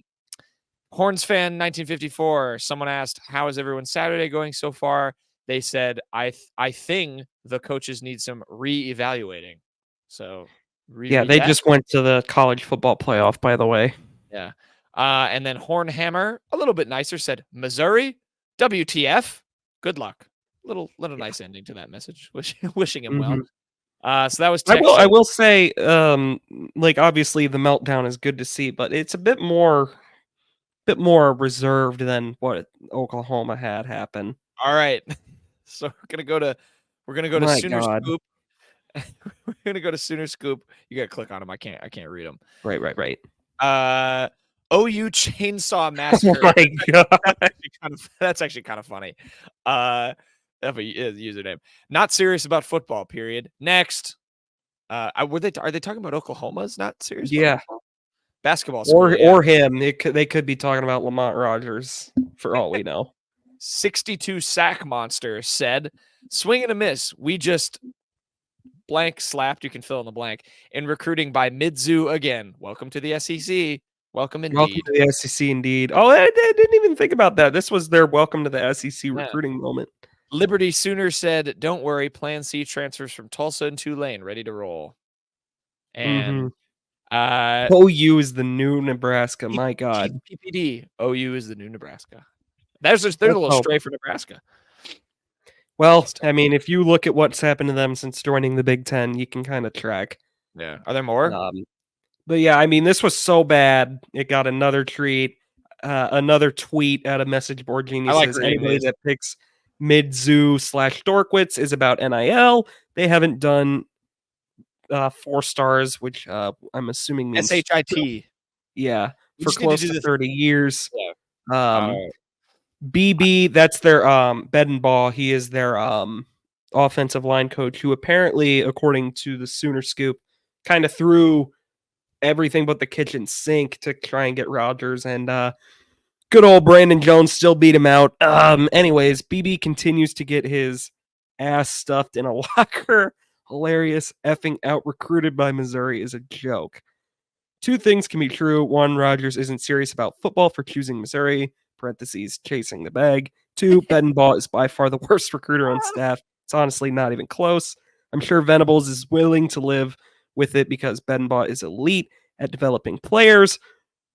Horns fan 1954. Someone asked, "How is everyone's Saturday going so far?" They said, "I think the coaches need some re-evaluating." So they just went to the college football playoff, by the way. Yeah. And then Hornhammer, a little bit nicer, said, Missouri, WTF, good luck. Little nice ending to that message. Wishing him well. So that was Texas. I will say, obviously the meltdown is good to see, but it's a bit more reserved than what Oklahoma had happen. All right. So we're gonna go to Sooner Scoop. We're gonna go to Sooner Scoop. You gotta click on them. I can't read them. Right. OU Chainsaw Massacre. Oh my god, that's actually kind of funny. Of a username. Not serious about football. Period. Next. Are they talking about Oklahoma's not serious? Yeah. Basketball school, or him. They could be talking about Lamont Rogers for all we know. 62 sack monster said, swing and a miss. We just blank slapped. You can fill in the blank in recruiting by Mizzou again. Welcome to the SEC. Welcome indeed. Welcome to the SEC indeed. Oh, I didn't even think about that. This was their welcome to the SEC recruiting moment. Liberty Sooner said, don't worry. Plan C transfers from Tulsa and Tulane ready to roll. And OU is the new Nebraska. My God. PPD. OU is the new Nebraska. There's a little stray for Nebraska. Well, I mean, if you look at what's happened to them since joining the Big Ten, you can kind of track Yeah. Are there more? But yeah, I mean, this was so bad. It got another treat, another tweet out of Message Board Geniuses. reading Anybody these. that picks Mizzou/Dorkwitz is about NIL. They haven't done 4 stars, which I'm assuming means SHIT. Yeah, We for just need to close do to this- 30 years. Yeah. BB, that's their Bedenbaugh. He is their offensive line coach, who apparently, according to the Sooner Scoop, kind of threw everything but the kitchen sink to try and get Rogers, and good old Brandon Jones still beat him out. Anyways, BB continues to get his ass stuffed in a locker. Hilarious, effing out recruited by Missouri is a joke. 2 things can be true. 1, Rogers isn't serious about football for choosing Missouri, parentheses, chasing the bag. 2, Bedenbaugh is by far the worst recruiter on staff. It's honestly not even close. I'm sure Venables is willing to live with it because Bedenbaugh is elite at developing players,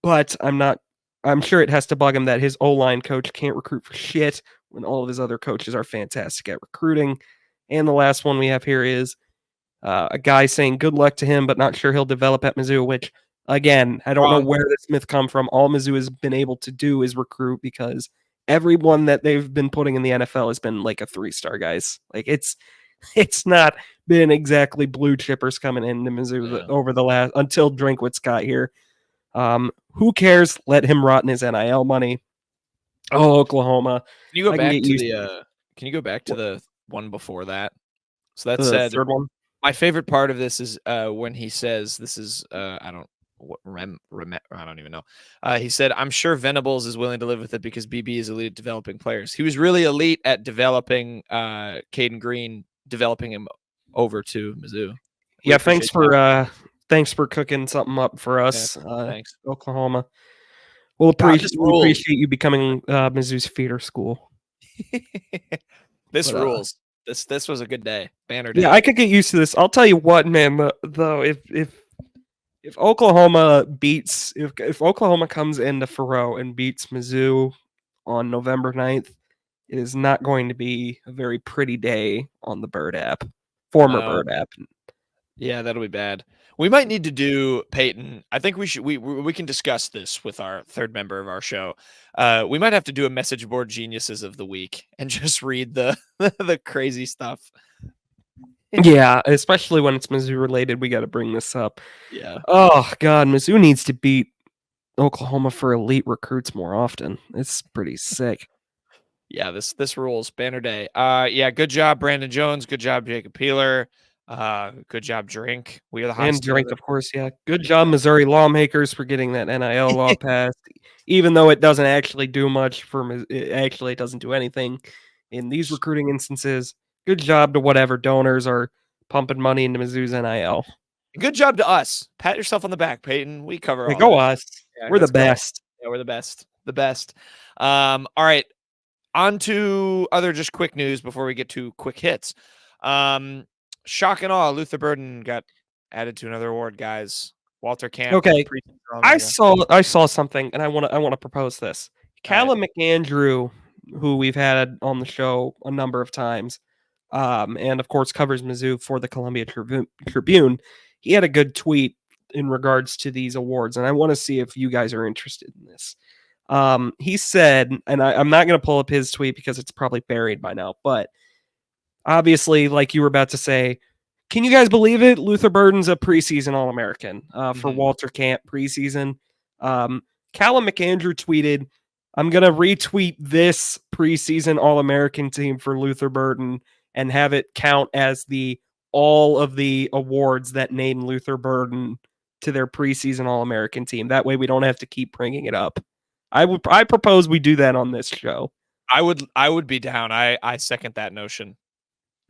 but I'm sure it has to bug him that his O-line coach can't recruit for shit when all of his other coaches are fantastic at recruiting. And the last one we have here is a guy saying good luck to him, but not sure he'll develop at Mizzou, which, again, I don't know where this myth come from. All Mizzou has been able to do is recruit because everyone that they've been putting in the NFL has been like a 3-star guys. Like it's not been exactly blue chippers coming into Mizzou over the last until Drinkwitz got here. Who cares? Let him rot in his NIL money. Oh, Oklahoma. Can you go back to the can you go back to the one before that? So that said, third one. My favorite part of this is when he says, this is, I don't even know. He said, I'm sure Venables is willing to live with it because BB is elite at developing players. He was really elite at developing Caden Green, developing him over to Mizzou. Yeah, thanks for cooking something up for us. Thanks. Oklahoma. We'll appreciate you becoming Mizzou's feeder school. This rules. This was a good day. Banner day. Yeah, I could get used to this. I'll tell you what, man, though, if Oklahoma beats if Oklahoma comes into Faroe and beats Mizzou on November 9th, it is not going to be a very pretty day on the Bird app. Bird app. Yeah, that'll be bad. We might need to do, Peyton, I think we can discuss this with our third member of our show. We might have to do a message board geniuses of the week and just read the the crazy stuff. Yeah, especially when it's Mizzou related, we got to bring this up. Yeah. Oh God, Mizzou needs to beat Oklahoma for elite recruits more often. It's pretty sick. Yeah, this rules. Banner day. Yeah, good job, Brandon Jones. Good job, Jacob Peeler. Good job, Drink. We are the highest. And Drink, of course, yeah. Good job, Missouri lawmakers, for getting that NIL law passed. Even though it doesn't actually do much it doesn't do anything in these recruiting instances. Good job to whatever donors are pumping money into Mizzou's NIL. Good job to us. Pat yourself on the back, Peyton. We cover all. Go us. Yeah, we're the best. Yeah, we're the best. The best. All right. On to other just quick news before we get to quick hits. Shock and awe, Luther Burden got added to another award, guys. Walter Camp. Okay, I saw something, and I want to propose this. Caleb McAndrew, who we've had on the show a number of times, and of course covers Mizzou for the Columbia Tribune. He had a good tweet in regards to these awards, and I want to see if you guys are interested in this. He said, and I'm not going to pull up his tweet because it's probably buried by now, but obviously, like you were about to say, can you guys believe it? Luther Burden's a preseason All-American for Walter Camp preseason. Callum McAndrew tweeted, I'm going to retweet this preseason All-American team for Luther Burden and have it count as all of the awards that name Luther Burden to their preseason All-American team. That way we don't have to keep bringing it up. I propose we do that on this show. I would be down. I second that notion.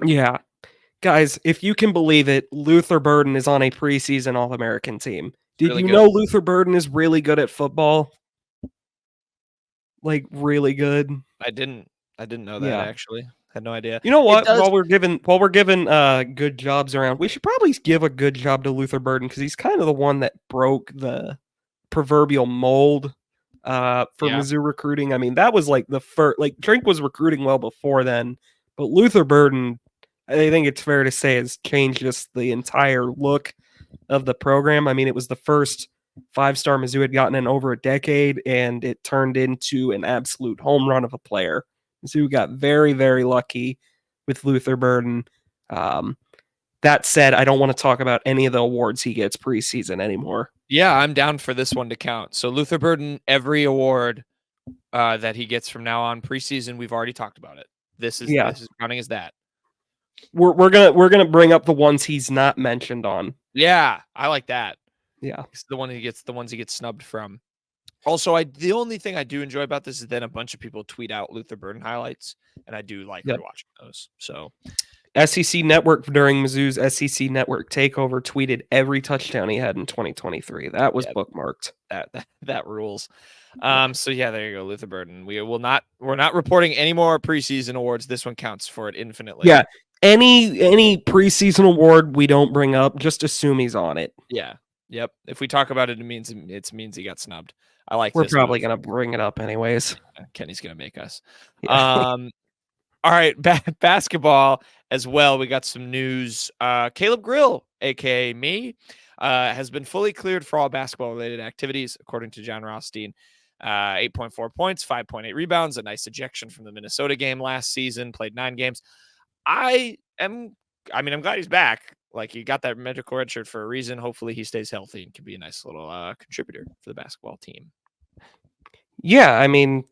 Yeah. Guys, if you can believe it, Luther Burden is on a preseason All-American team. Did really you know Luther Burden is really good at football? Like really good. I didn't know that actually. Had no idea. You know what? While we're giving good jobs around, we should probably give a good job to Luther Burden because he's kind of the one that broke the proverbial mold for Mizzou recruiting. I mean, that was like the first. Like Drink was recruiting well before then, but Luther Burden, I think it's fair to say, has changed just the entire look of the program. I mean, it was the first 5-star Mizzou had gotten in over a decade, and it turned into an absolute home run of a player. Mizzou got very, very lucky with Luther Burden. That said, I don't want to talk about any of the awards he gets preseason anymore. Yeah, I'm down for this one to count. So Luther Burden, every award that he gets from now on preseason, we've already talked about it. This is counting as that. We're gonna bring up the ones he's not mentioned on. Yeah, I like that. Yeah, it's the ones he gets snubbed from. Also, the only thing I do enjoy about this is then a bunch of people tweet out Luther Burden highlights, and I do like rewatching those. So SEC Network during Mizzou's SEC Network takeover tweeted every touchdown he had in 2023. That was bookmarked. That rules. So yeah, there you go, Luther Burden. We're not reporting any more preseason awards. This one counts for it infinitely. Yeah. Any preseason award we don't bring up, just assume he's on it. Yeah. Yep. If we talk about it, it means he got snubbed. I like. We're probably gonna bring it up anyways. Kenny's gonna make us. Yeah. All right, basketball as well. We got some news. Caleb Grill, aka me, has been fully cleared for all basketball-related activities, according to John Rothstein. 8.4 points, 5.8 rebounds, a nice ejection from the Minnesota game last season. Played 9 games. I'm glad he's back. Like, he got that medical red shirt for a reason. Hopefully, he stays healthy and can be a nice little contributor for the basketball team. Yeah, I mean,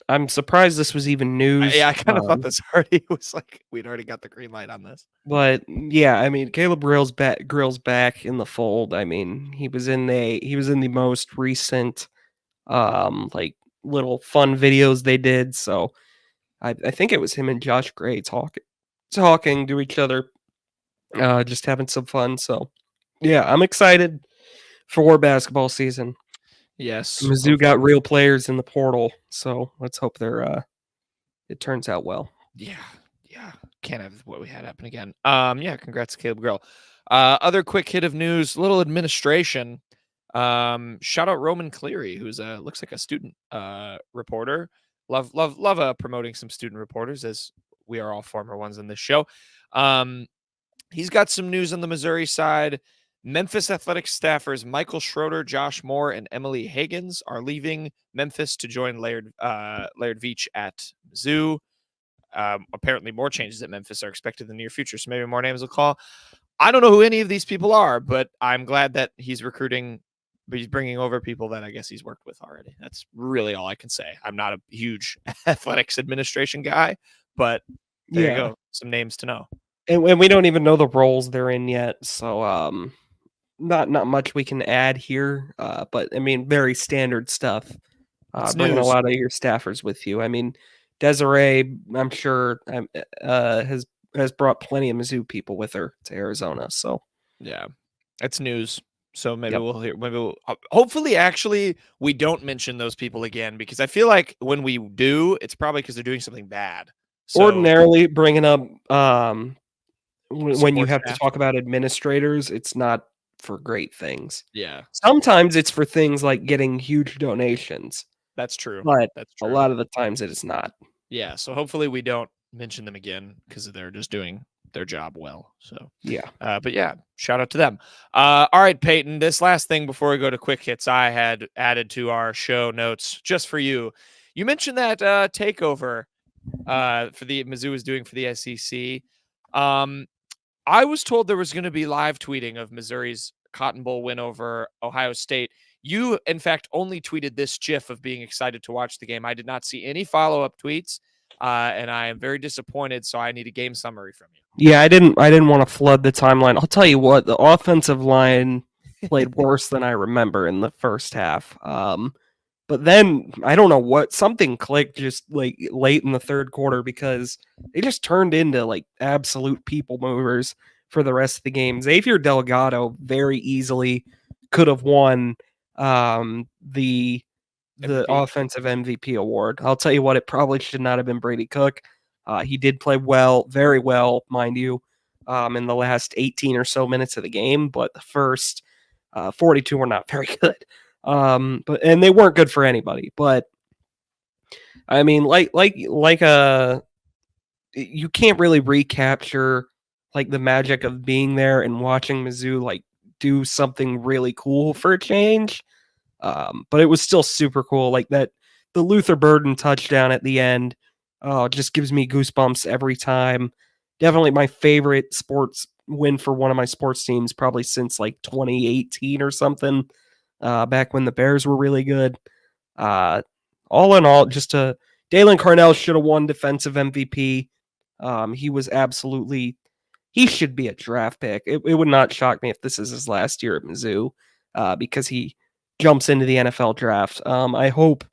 I'm surprised this was even news. I kind of thought this already was like we'd already got the green light on this. But yeah, I mean, Caleb Grill's back in the fold. I mean, he was in the most recent like little fun videos they did. So I think it was him and Josh Gray talking to each other, just having some fun. So yeah, I'm excited for basketball season. Yes, Mizzou got real players in the portal, so let's hope it turns out well. Yeah. Can't have what we had happen again. Yeah, congrats to Caleb Grill. Other quick hit of news, little administration. Shout out Roman Cleary, who's looks like a student reporter. Love promoting some student reporters, as we are all former ones in this show. He's got some news on the Missouri side. Memphis Athletics staffers Michael Schroeder, Josh Moore, and Emily Higgins are leaving Memphis to join Laird Veach at Mizzou. Apparently, more changes at Memphis are expected in the near future, so maybe more names will call. I don't know who any of these people are, but I'm glad that he's recruiting, but he's bringing over people that I guess he's worked with already. That's really all I can say. I'm not a huge athletics administration guy, but there you go. Some names to know. And we don't even know the roles they're in yet, so not much we can add here. But I mean, very standard stuff. Bringing a lot of your staffers with you. I mean, Desiree, I'm sure, has brought plenty of Mizzou people with her to Arizona. So yeah, it's news. So maybe we'll hear. Hopefully, actually, we don't mention those people again, because I feel like when we do, it's probably because they're doing something bad. So, ordinarily, bringing up when you have to talk about administrators, it's not for great things. Yeah. Sometimes it's for things like getting huge donations. That's true. But that's true. A lot of the times it is not. Yeah. So hopefully we don't mention them again, because they're just doing their job well. So yeah. But yeah, shout out to them. All right, Peyton, this last thing before we go to quick hits, I had added to our show notes just for you. You mentioned that takeover for the Mizzou is doing for the SEC. I was told there was going to be live tweeting of Missouri's Cotton Bowl win over Ohio State. You, in fact, only tweeted this GIF of being excited to watch the game. I did not see any follow-up tweets, and I am very disappointed, so I need a game summary from you. Yeah, I didn't want to flood the timeline. I'll tell you what, the offensive line played worse than I remember in the first half. But then, I don't know what, something clicked just like late in the third quarter, because they just turned into like absolute people movers for the rest of the game. Xavier Delgado very easily could have won the offensive MVP award. I'll tell you what, it probably should not have been Brady Cook. He did play well, very well, mind you, in the last 18 or so minutes of the game, but the first 42 were not very good. And they weren't good for anybody. But I mean, you can't really recapture like the magic of being there and watching Mizzou like do something really cool for a change. But it was still super cool. Like the Luther Burden touchdown at the end, it just gives me goosebumps every time. Definitely my favorite sports win for one of my sports teams, probably since like 2018 or something, back when the Bears were really good. All in all, Dalen Carnell should have won defensive MVP. He was he should be a draft pick. It would not shock me if this is his last year at Mizzou, because he jumps into the NFL draft. I hope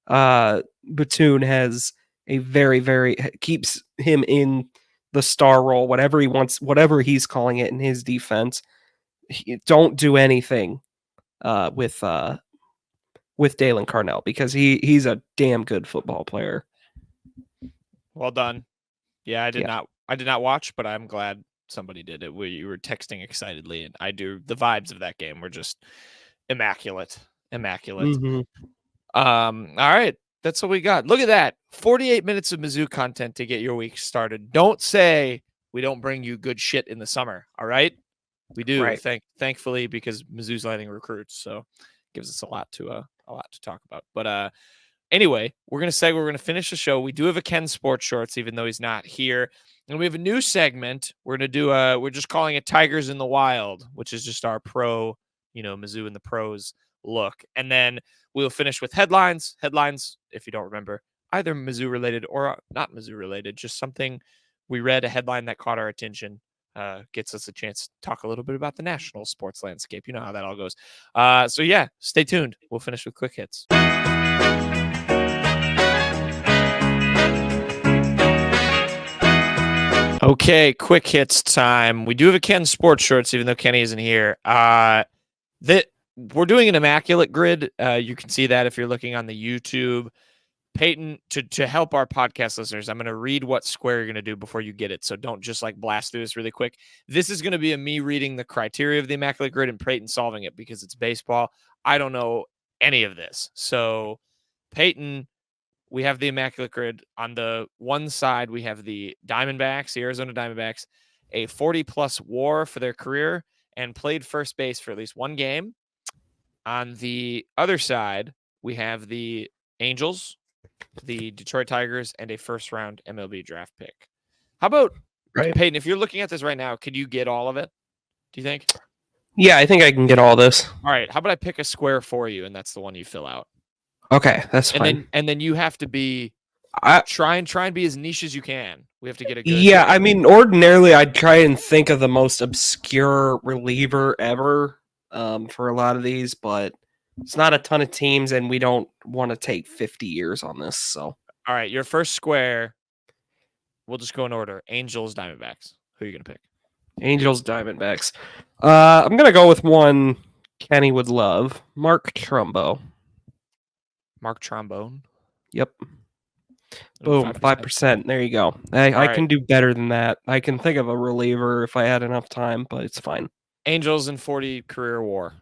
Batoon has a keeps him in the star role, whatever he wants, whatever he's calling it in his defense. Don't do anything with Dalen Carnell, because he's a damn good football player. Well done. Yeah, I did not watch, but I'm glad somebody did it. You were texting excitedly, and the vibes of that game were just immaculate. Mm-hmm. All right, that's what we got. Look at that. 48 minutes of Mizzou content to get your week started. Don't say we don't bring you good shit in the summer. All right, we do. Right. Thankfully, because Mizzou's landing recruits, so it gives us a lot to talk about. But anyway, we're gonna finish the show. We do have a Ken Sports Shorts, even though he's not here, and we have a new segment. We're gonna do we're just calling it Tigers in the Wild, which is just our pro, Mizzou and the pros look, and then we'll finish with headlines. Headlines, if you don't remember, either Mizzou related or not Mizzou related, just something we read, a headline that caught our attention, gets us a chance to talk a little bit about the national sports landscape. You know how that all goes. So yeah, stay tuned. We'll finish with quick hits. Okay, quick hits time. We do have a Ken Sports Shorts, even though Kenny isn't here. We're doing an immaculate grid. You can see that if you're looking on the YouTube. Peyton, to help our podcast listeners, I'm going to read what square you're going to do before you get it. So don't just blast through this really quick. This is going to be me reading the criteria of the immaculate grid and Peyton solving it, because it's baseball. I don't know any of this. So Peyton, we have the immaculate grid. On the one side, we have the Diamondbacks, the Arizona Diamondbacks, a 40-plus WAR for their career and played first base for at least one game. On the other side, we have the Angels, the Detroit Tigers, and a first-round MLB draft pick. How about, Peyton, if you're looking at this right now, could you get all of it, do you think? Yeah, I think I can get all this. All right, how about I pick a square for you, and that's the one you fill out? Okay, that's fine. And then you have to be try and be as niche as you can. We have to get a good. Yeah, I mean, ordinarily I'd try and think of the most obscure reliever ever for a lot of these, but it's not a ton of teams, and we don't want to take 50 years on this. So, all right, your first square. We'll just go in order. Angels, Diamondbacks. Who are you gonna pick? Angels, Diamondbacks. I'm gonna go with one Kenny would love. Mark Trumbo. Mark Trombone. Yep. Boom, 5%. There you go. I can do better than that. I can think of a reliever if I had enough time, but it's fine. Angels and 40 career WAR.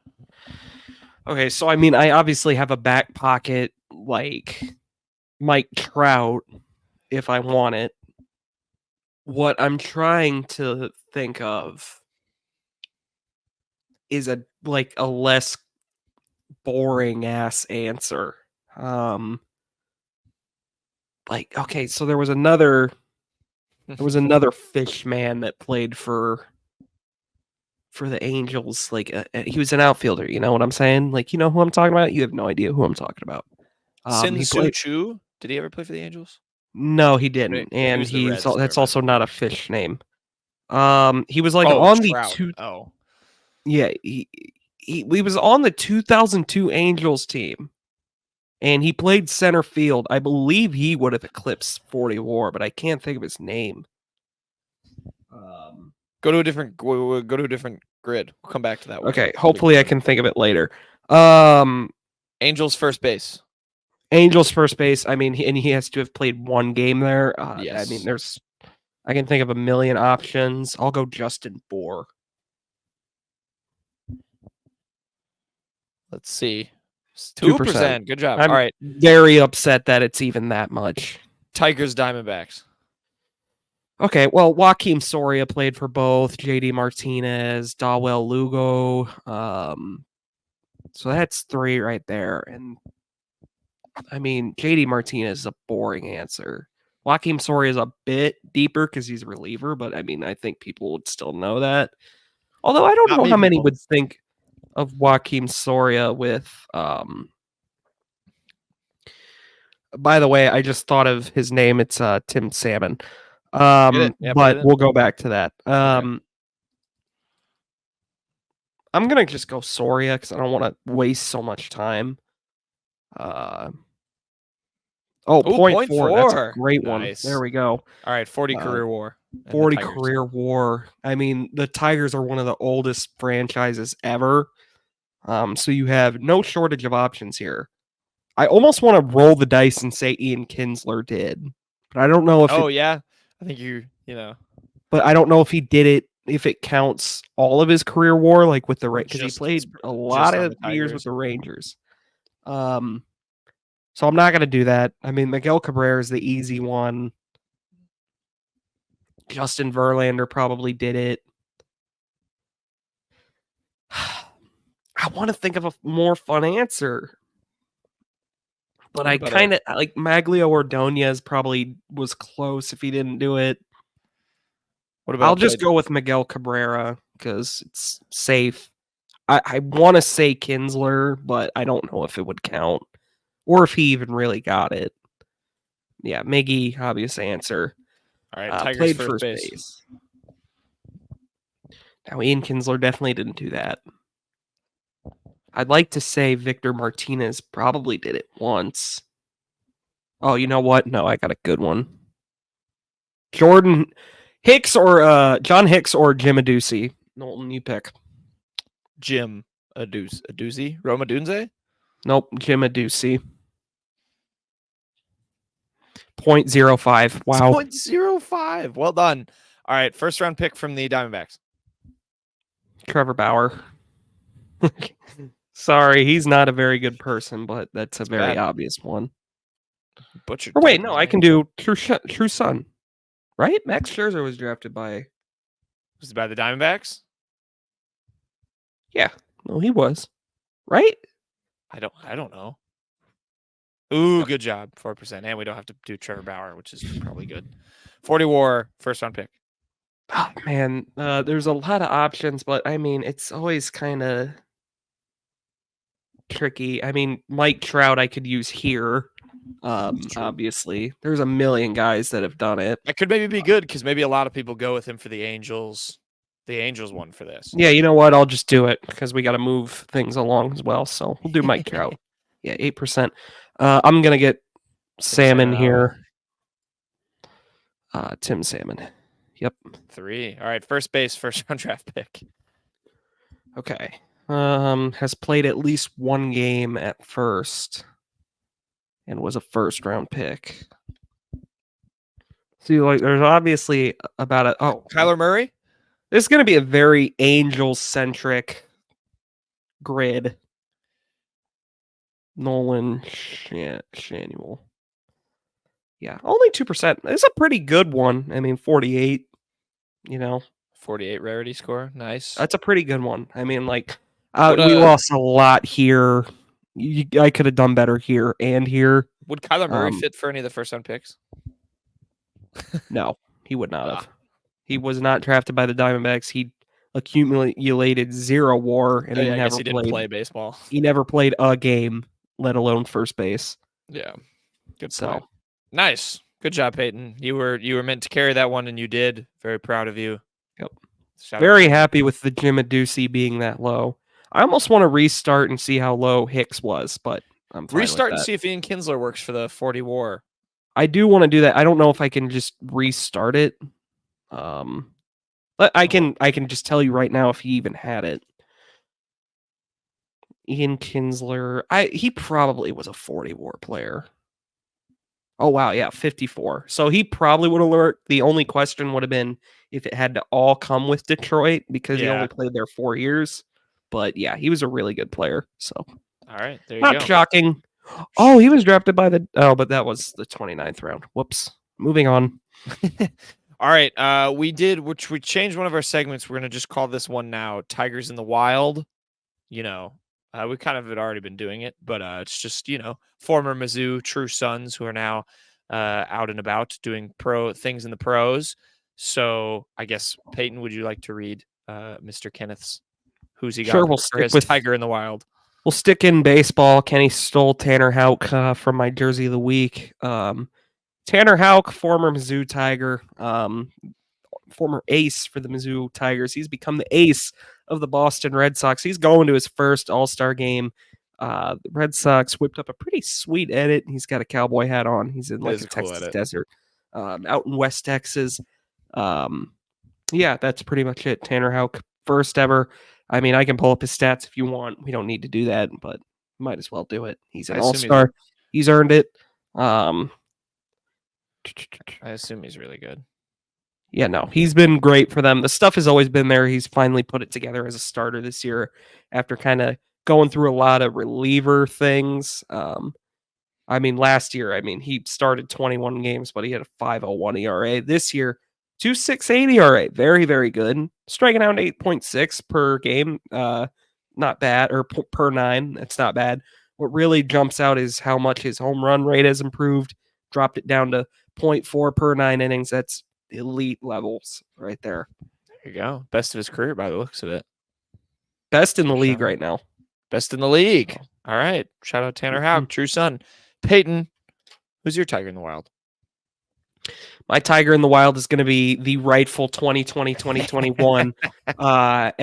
Okay, so I mean, I obviously have a back pocket like Mike Trout if I want it. What I'm trying to think of is a less boring ass answer. Okay, so there was another fish man that played for the Angels. He was an outfielder. You know what I'm saying? You know who I'm talking about? You have no idea who I'm talking about. Sin-Soo Choo? Did he ever play for the Angels? No, he didn't. And that's also not a fish name. He was on Trout. Yeah, he was on the 2002 Angels team. And he played center field. I believe he would have eclipsed 40 WAR, but I can't think of his name. Go to a different grid. We'll come back to that one. Okay, hopefully I can think of it later. Angels first base. Angels first base. I mean, he has to have played one game there. Yes. I mean, I can think of a million options. I'll go Justin Bohr. Let's see. 2%. Good job. I'm all right. Very upset that it's even that much. Tigers, Diamondbacks. Okay, well, Joaquim Soria played for both. JD Martinez, Dawel Lugo. So that's 3 right there. And I mean, JD Martinez is a boring answer. Joaquim Soria is a bit deeper because he's a reliever, but I mean, I think people would still know that. Although I don't Not know me, how many people. would think of Joaquim Soria with. By the way, I just thought of his name. It's Tim Salmon. Get it? Yeah, put But it in. we'll go back to that. Okay. I'm gonna just go Soria because I don't want to waste so much time. Ooh, 0.4. That's a 0.4. great one. Nice. There we go. All right, 40 Uh, career WAR. and the 40 Tigers. career WAR. I mean, the Tigers are one of the oldest franchises ever. So you have no shortage of options here. I almost want to roll the dice and say Ian Kinsler did, but I don't know if. Oh yeah, I think you know. But I don't know if he did it. If it counts all of his career WAR, like with the because he Just- played a just lot on of the years with Tigers. the Rangers. So I'm not gonna do that. I mean, Miguel Cabrera is the easy one. Justin Verlander probably did it. I want to think of a more fun answer. But I kind of like Maglio Ordonez probably was close if he didn't do it. What about? I'll just go with Miguel Cabrera because it's safe. I want to say Kinsler, but I don't know if it would count or if he even really got it. Yeah, Miggy, obvious answer. All right, Tigers played first base. Now, Ian Kinsler definitely didn't do that. I'd like to say Victor Martinez probably did it once. Oh, you know what? No, I got a good one. Jordan Hicks or John Hicks or Jim Adducey. Knowlton, you pick. Jim Adducey? Roma Dunze? Nope, Jim Adducey. 0.05. Wow. 0.05. Well done. All right, first round pick from the Diamondbacks. Trevor Bauer. Sorry, he's not a very good person, but that's a very bad. obvious one. Butchered. Or wait, no, I can do True Sun. Right? Max Scherzer was drafted by. Was it by the Diamondbacks? Yeah. No, he was. Right? I don't know. Ooh, good job. 4%. And we don't have to do Trevor Bauer, which is probably good. 40 WAR, first round pick. Oh, man, there's a lot of options, but I mean, it's always kind of tricky. I mean, Mike Trout I could use here. Obviously, there's a million guys that have done it. That could maybe be good because maybe a lot of people go with him for the Angels. The Angels won for this. Yeah, you know what? I'll just do it because we got to move things along as well. So we'll do Mike Trout. Yeah, 8%. I'm gonna get Salmon here. Tim Salmon. Yep. 3. All right, first base, first round draft pick. Okay. Has played at least one game at first and was a first round pick. See, like, there's obviously about a Kyler Murray. This is going to be a very Angels-centric grid. Nolan Shanuel. Yeah, only 2%. It's a pretty good one. I mean, 48, 48 rarity score. Nice. That's a pretty good one. I mean, like, we lost a lot here. I could have done better here and here. Would Kyler Murray fit for any of the first round picks? No, he would not have. He was not drafted by the Diamondbacks. He accumulated 0 WAR, and he didn't play baseball. He never played a game, let alone first base. Yeah, good. So nice, good job, Peyton. You were meant to carry that one, and you did. Very proud of you. Yep. Very happy with the Jim Adducey being that low. I almost want to restart and see how low Hicks was, but I'm fine restart with and see if Ian Kinsler works for the 40 WAR. I do want to do that. I don't know if I can just restart it. But I can just tell you right now if he even had it. Ian Kinsler, he probably was a 40 WAR player. Oh wow, yeah, 54. So he probably would have lurked. The only question would have been if it had to all come with Detroit because he only played there 4 years. But yeah, he was a really good player. So all right, there you go. Not shocking. Oh, he was drafted by but that was the 29th round. Whoops. Moving on. All right. We changed one of our segments. We're going to just call this one now Tigers in the Wild. We kind of had already been doing it, but it's just, former Mizzou true sons who are now out and about doing pro things in the pros. So I guess, Peyton, would you like to read Mr. Kenneth's? Who's he got Sure, we'll for stick his with Tiger in the Wild? We'll stick in baseball. Kenny stole Tanner Houck from my jersey of the week. Tanner Houck, former Mizzou Tiger, former ace for the Mizzou Tigers. He's become the ace of the Boston Red Sox. He's going to his first All-Star game. The Red Sox whipped up a pretty sweet edit. He's got a cowboy hat on. He's in like a Texas desert, out in West Texas. Yeah, that's pretty much it. Tanner Houck, first ever. I mean, I can pull up his stats if you want. We don't need to do that, but might as well do it. He's an all-star. He's earned it. I assume he's really good. Yeah, no, he's been great for them. The stuff has always been there. He's finally put it together as a starter this year after kind of going through a lot of reliever things. Last year, he started 21 games, but he had a 5.01 ERA. This year, 2.68 ERA, very, very good. Striking out 8.6 per game, not bad, or per 9. That's not bad. What really jumps out is how much his home run rate has improved. Dropped it down to 0.4 per 9 innings. That's elite levels right there. There you go. Best of his career by the looks of it. Best in the league right now. Best in the league. All right. Shout out Tanner Houck, true son. Peyton, who's your Tiger in the Wild? My Tiger in the Wild is going to be the rightful 2020-2021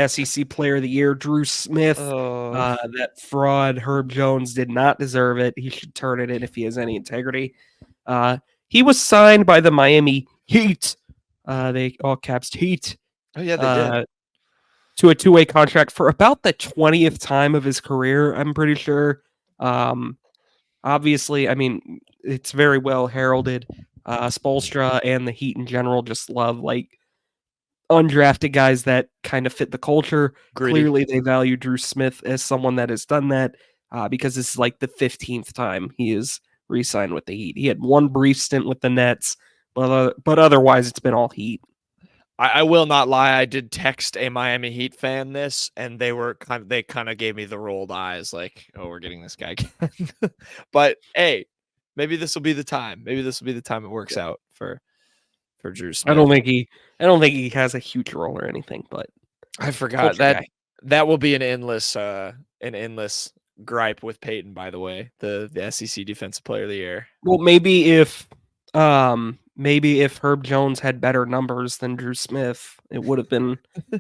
SEC Player of the Year, Dru Smith. That fraud, Herb Jones, did not deserve it. He should turn it in if he has any integrity. He was signed by the Miami Heat. They all caps Heat. Oh, yeah, they did. To a 2-way contract for about the 20th time of his career, I'm pretty sure. Obviously, it's very well heralded. Spoelstra and the Heat in general just love undrafted guys that kind of fit the culture. Gritty. Clearly, they value Dru Smith as someone that has done that because this is the 15th time he is re-signed with the Heat. He had one brief stint with the Nets, but otherwise it's been all Heat. I will not lie. I did text a Miami Heat fan this, and they kind of gave me the rolled eyes, like, "Oh, we're getting this guy again." But hey, maybe this will be the time. Maybe this will be the time it works out for Dru Smith. I don't think he has a huge role or anything, but I forgot that will be an endless gripe with Peyton. By the way, the SEC Defensive Player of the Year. Well, maybe if Herb Jones had better numbers than Dru Smith, it would have been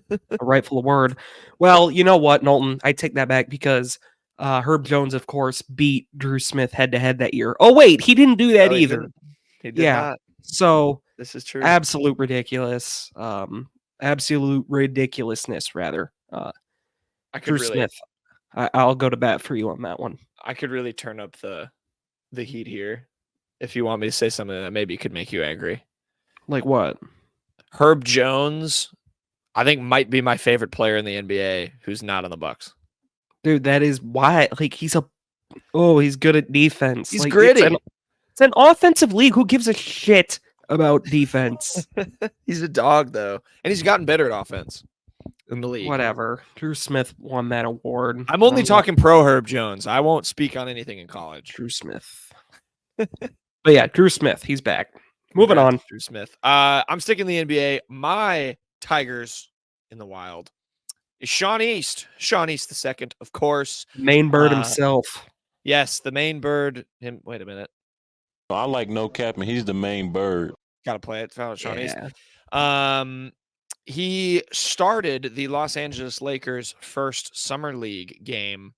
a rightful award. Well, you know what, Knowlton? I take that back because Herb Jones, of course, beat Dru Smith head-to-head that year. Oh, wait, he didn't do that either. He did not. So this is true. Absolute ridiculous. Absolute ridiculousness, rather. Dru Smith, I'll go to bat for you on that one. I could really turn up the heat here. If you want me to say something that maybe could make you angry. Like what? Herb Jones, I think, might be my favorite player in the NBA who's not on the Bucks. Dude, that is why. He's good at defense. He's gritty. It's an offensive league. Who gives a shit about defense? He's a dog, though. And he's gotten better at offense in the league. Whatever. Dru Smith won that award. I'm only talking pro Herb Jones. I won't speak on anything in college. Dru Smith. But yeah, Dru Smith, he's back. Moving on. Dru Smith. I'm sticking the NBA. My Tigers in the Wild is Sean East. Sean East the second, of course. Main bird himself. Yes, the main bird. Him. Wait a minute. I like no cap, and he's the main bird. Gotta play it. Found Sean East. He started the Los Angeles Lakers' first summer league game.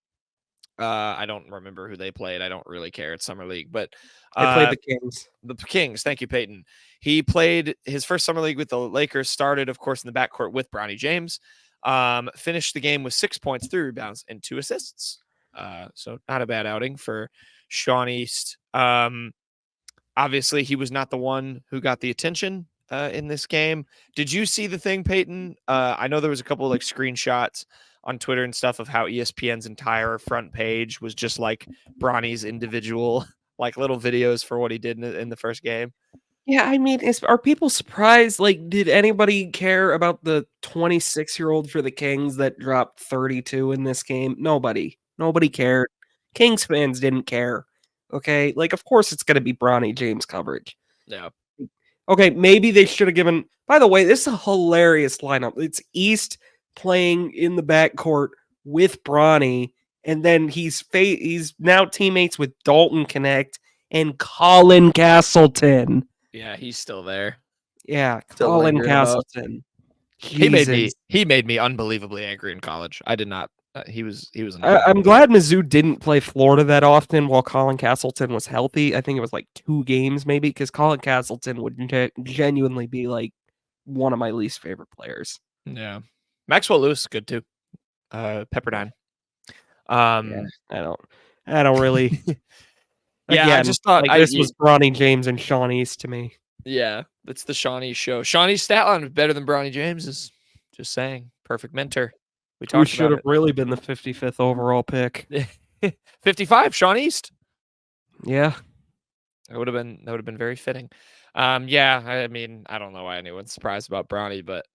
I don't remember who they played. I don't really care. It's summer league, but they played the Kings. The Kings. Thank you, Peyton. He played his first summer league with the Lakers. Started, of course, in the backcourt with Bronny James. Finished the game with 6 points, 3 rebounds, and 2 assists. So not a bad outing for Sean East. Obviously, he was not the one who got the attention in this game. Did you see the thing, Peyton? I know there was a couple of screenshots on Twitter and stuff of how ESPN's entire front page was just Bronny's individual little videos for what he did in the first game. Yeah, I mean, are people surprised? Like, did anybody care about the 26-year-old for the Kings that dropped 32 in this game? Nobody cared. Kings fans didn't care. Okay, like, of course it's going to be Bronny James coverage. Yeah. Okay, maybe they should have given. By the way, this is a hilarious lineup. It's East playing in the backcourt with Bronny, and then he's now teammates with Dalton Connect and Colin Castleton. Yeah, he's still there. Yeah, Still Colin lingering about. Castleton. He Jesus. made me unbelievably angry in college. I did not. He was I'm glad Mizzou didn't play Florida that often while Colin Castleton was healthy. I think it was like 2 games maybe, because Colin Castleton would genuinely be like one of my least favorite players. Yeah. Maxwell Lewis is good too. Pepperdine. Yeah, I don't really. Yeah, Again, I just thought like, this was Bronny James and Sean East to me. Yeah, it's the Shawnee show. Shawnee's stat line is better than Bronny James's. Just saying. Perfect mentor. We Who talked should about have really been the 55th overall pick. it. 55, Sean East. Yeah. That would have been very fitting. Yeah, I mean, I don't know why anyone's surprised about Bronny, but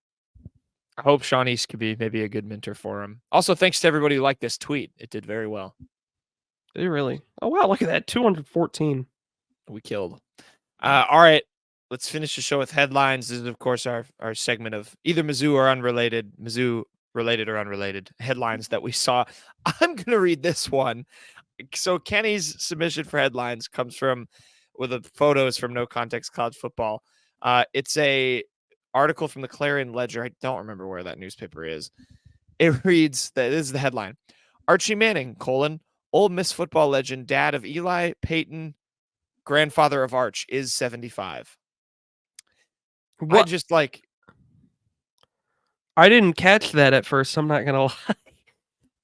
I hope Sean East could be maybe a good mentor for him. Also, thanks to everybody who liked this tweet. It did very well. Did it really? Oh wow, look at that. 214. We killed. All right. Let's finish the show with headlines. This is, of course, our segment of either Mizzou or unrelated, Mizzou related or unrelated headlines that we saw. I'm going to read this one. So Kenny's submission for headlines comes from with the photos from No Context College Football. It's a article from the Clarion Ledger. I don't remember where that newspaper is. It reads that this is the headline: Archie Manning, Ole Miss football legend, dad of Eli, Peyton, grandfather of Arch, is 75. What? I didn't catch that at first. I'm not gonna lie.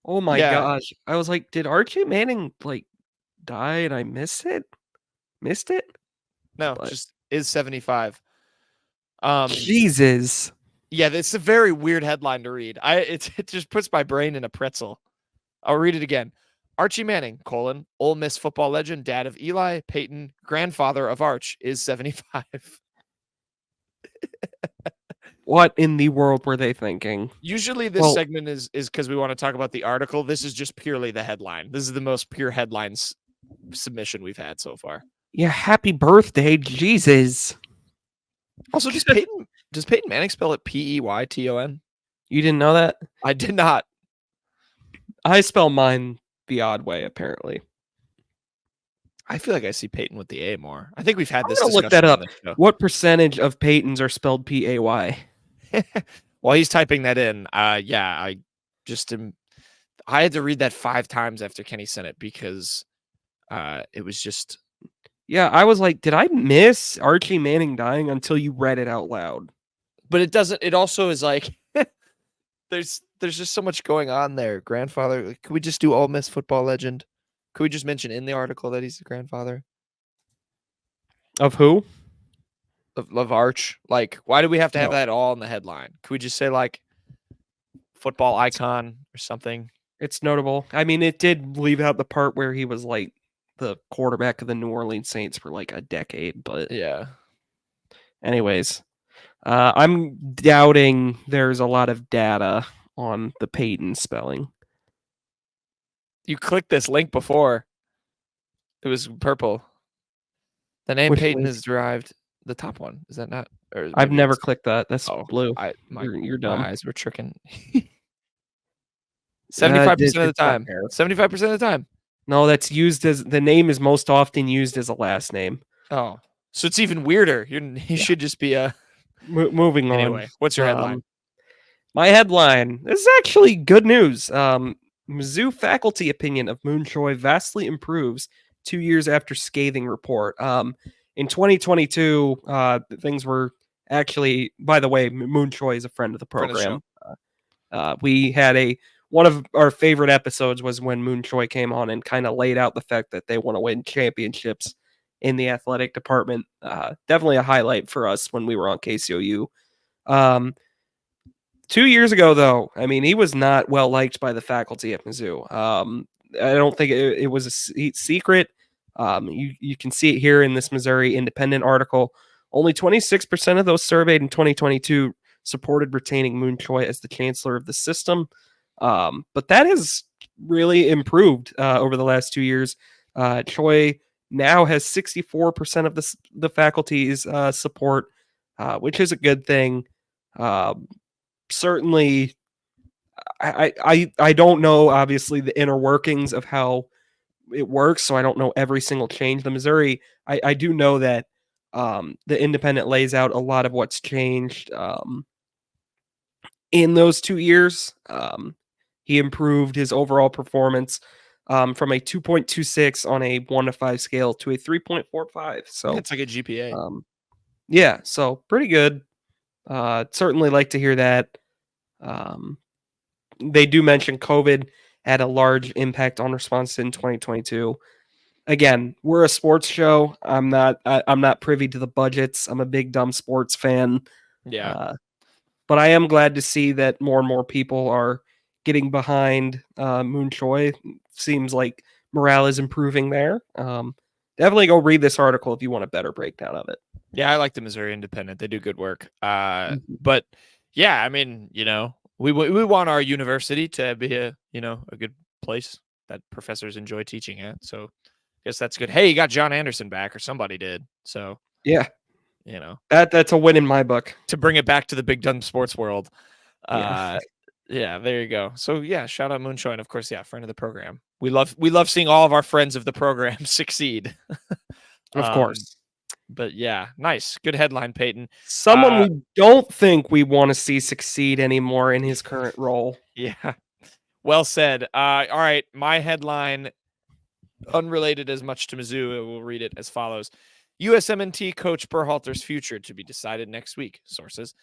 Oh my gosh! I was like, did Archie Manning like die and I missed it? No, just is 75. Jesus. Yeah, it's a very weird headline to read. It just puts my brain in a pretzel. I'll read it again. Archie Manning, Ole Miss football legend, dad of Eli, Peyton, grandfather of Arch, is 75. What in the world were they thinking? Usually this segment is because we want to talk about the article. This is just purely the headline. This is the most pure headlines submission we've had so far. Yeah, happy birthday, Jesus. Also, does Peyton Manning spell it Peyton? You didn't know that? I did not. I spell mine the odd way, apparently. I feel like I see Peyton with the A more. I think we've had this. I'm gonna look that up. What percentage of Peytons are spelled P-A-Y? While he's typing that in, I had to read that 5 times after Kenny sent it because it was just. Yeah, I was like, did I miss Archie Manning dying until you read it out loud? But it doesn't. It also is like there's just so much going on there. Grandfather. Could we just do Ole Miss football legend? Could we just mention in the article that he's the grandfather of who? Of Arch. Like, why do we have to have that all in the headline? Could we just say like football icon or something? It's notable. I mean, it did leave out the part where he was like the quarterback of the New Orleans Saints for like a decade, but yeah. Anyways, I'm doubting there's a lot of data on the Peyton spelling. You clicked this link before. It was purple. The name Peyton is derived. The top one, is that not? Or I've never clicked that. That's blue. You're dumb. My eyes were tricking. 75% of the time. 75% of the time. No, that's used as the name is most often used as a last name. Oh, so it's even weirder. You should just be a. Moving on. Anyway, what's your headline? My headline. This is actually good news. Mizzou faculty opinion of Moon Choi vastly improves 2 years after scathing report. In 2022, things were actually, by the way, Moon Choi is a friend of the program. We had one of our favorite episodes was when Moon Choi came on and kind of laid out the fact that they want to win championships in the athletic department. Definitely a highlight for us when we were on KCOU. 2 years ago, though, I mean, he was not well liked by the faculty at Mizzou. I don't think it was a secret. You can see it here in this Missouri Independent article. Only 26% of those surveyed in 2022 supported retaining Moon Choi as the chancellor of the system. But that has really improved over the last 2 years. Choi now has 64% of the faculty's support, which is a good thing. Certainly, I don't know, obviously, the inner workings of how it works, so I don't know every single change. The Missouri, I do know that the Independent lays out a lot of what's changed in those 2 years. He improved his overall performance from a 2.26 on a 1 to 5 scale to a 3.45. So It's like a GPA. Yeah, so pretty good. Certainly like to hear that. They do mention COVID had a large impact on response in 2022. Again, we're a sports show. I'm not privy to the budgets. I'm a big dumb sports fan. Yeah. But I am glad to see that more and more people are getting behind Moon Choi. Seems like morale is improving there. Definitely go read this article if you want a better breakdown of it. Yeah, I like the Missouri Independent. They do good work. But yeah, I mean, we want our university to be a good place that professors enjoy teaching at. So I guess that's good. Hey, you got John Anderson back, or somebody did. So yeah, that's a win in my book. To bring it back to the big dumb sports world. Yeah. Yeah, there you go. So yeah, shout out Moonshine, and of course, yeah, friend of the program. We love seeing all of our friends of the program succeed. Of course. But yeah, nice. Good headline, Peyton. Someone we don't think we want to see succeed anymore in his current role. Yeah. Well said. All right. My headline, unrelated as much to Mizzou, we'll read it as follows. USMNT coach Berhalter's future to be decided next week, sources.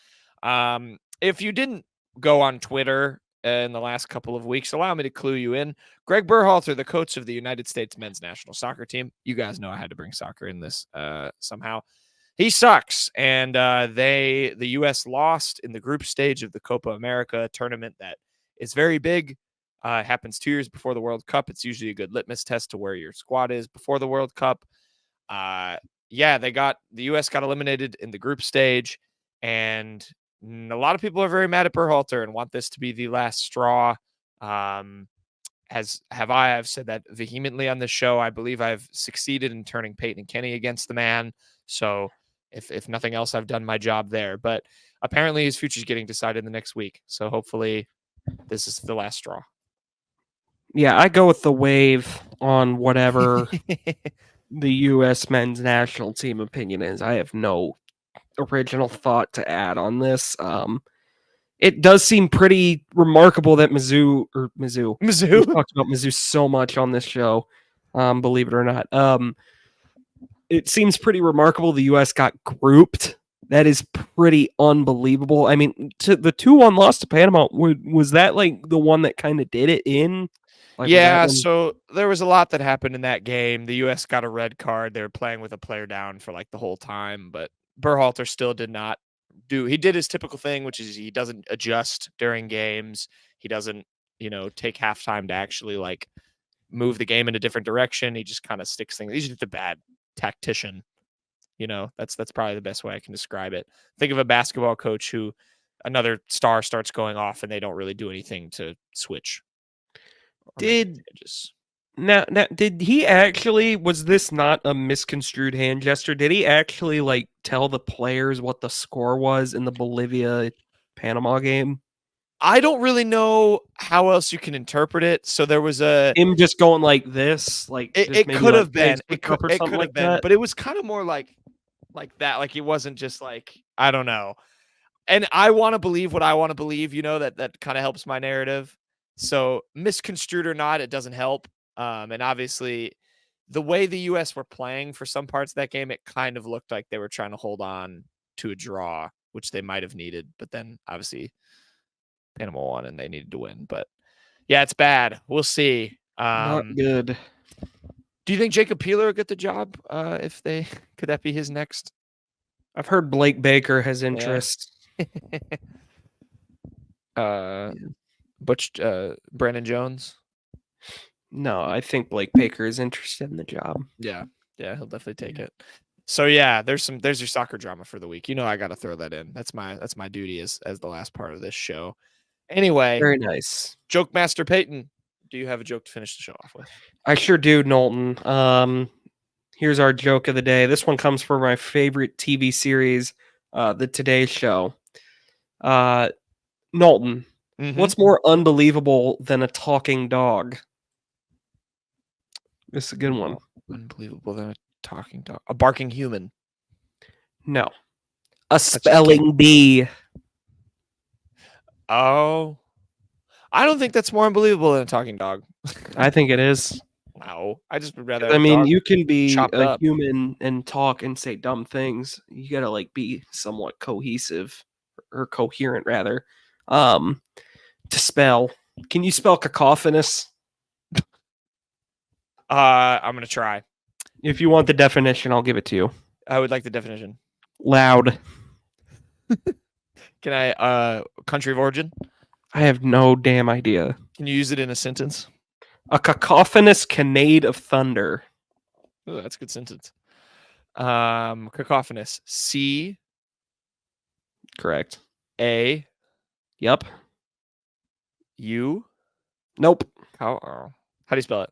If you didn't go on Twitter in the last couple of weeks, allow me to clue you in. Gregg Berhalter, the coach of the United States men's national soccer team. You guys know I had to bring soccer in this somehow. He sucks. And the U.S. lost in the group stage of the Copa America tournament that is very big. It happens 2 years before the World Cup. It's usually a good litmus test to where your squad is before the World Cup. The U.S. got eliminated in the group stage, and a lot of people are very mad at Berhalter and want this to be the last straw. I've said that vehemently on this show. I believe I've succeeded in turning Peyton and Kenny against the man. So if nothing else, I've done my job there. But apparently his future is getting decided in the next week. So hopefully this is the last straw. Yeah, I go with the wave on whatever the U.S. men's national team opinion is. I have no original thought to add on this. It does seem pretty remarkable that Mizzou. We talked about Mizzou so much on this show, believe it or not. It seems pretty remarkable the U.S. got grouped. That is pretty unbelievable. I mean, to the 2-1 loss to Panama, was that like the one that kind of did it in? Like, yeah, so there was a lot that happened in that game. The U.S. got a red card. They were playing with a player down for like the whole time, but Berhalter still did not he did his typical thing, which is he doesn't adjust during games. He doesn't, take halftime to actually like move the game in a different direction. He just kind of sticks things. He's just a bad tactician. That's probably the best way I can describe it. Think of a basketball coach who another star starts going off and they don't really do anything to switch. Did he actually, was this not a misconstrued hand gesture? Did he actually like tell the players what the score was in the Bolivia-Panama game? I don't really know how else you can interpret it. So there was him just going like this, like it could have been. It could have been, but it was kind of more like that. Like it wasn't just like, I don't know. And I want to believe what I want to believe, that kind of helps my narrative. So misconstrued or not, it doesn't help. And obviously the way the U.S. were playing for some parts of that game, it kind of looked like they were trying to hold on to a draw, which they might have needed. But then obviously Panama won and they needed to win. But yeah, it's bad. We'll see. Not good. Do you think Jacob Peeler will get the job? Could that be his next? I've heard Blake Baker has interest. Brandon Jones. No, I think Blake Baker is interested in the job. Yeah, he'll definitely take it. So yeah, there's your soccer drama for the week. I got to throw that in. That's my duty as the last part of this show. Anyway, Very nice. Joke Master Peyton, do you have a joke to finish the show off with? I sure do, Knowlton. Here's our joke of the day. This one comes from my favorite TV series, The Today Show. Knowlton, what's more unbelievable than a talking dog? This is a good one. Unbelievable than a talking dog? A barking human? No. A spelling bee. Oh. I don't think that's more unbelievable than a talking dog. I think it is. No. I just would rather. I mean, you can be chopped a up. human and talk and say dumb things. You gotta be somewhat cohesive or coherent rather. To spell. Can you spell cacophonous? I'm gonna try. If you want the definition, I'll give it to you. I would like the definition. Loud. Can I country of origin? I have no damn idea. Can you use it in a sentence? A cacophonous cannade of thunder. Oh, that's a good sentence. Cacophonous. C. Correct. A. Yep. U. Nope. How do you spell it?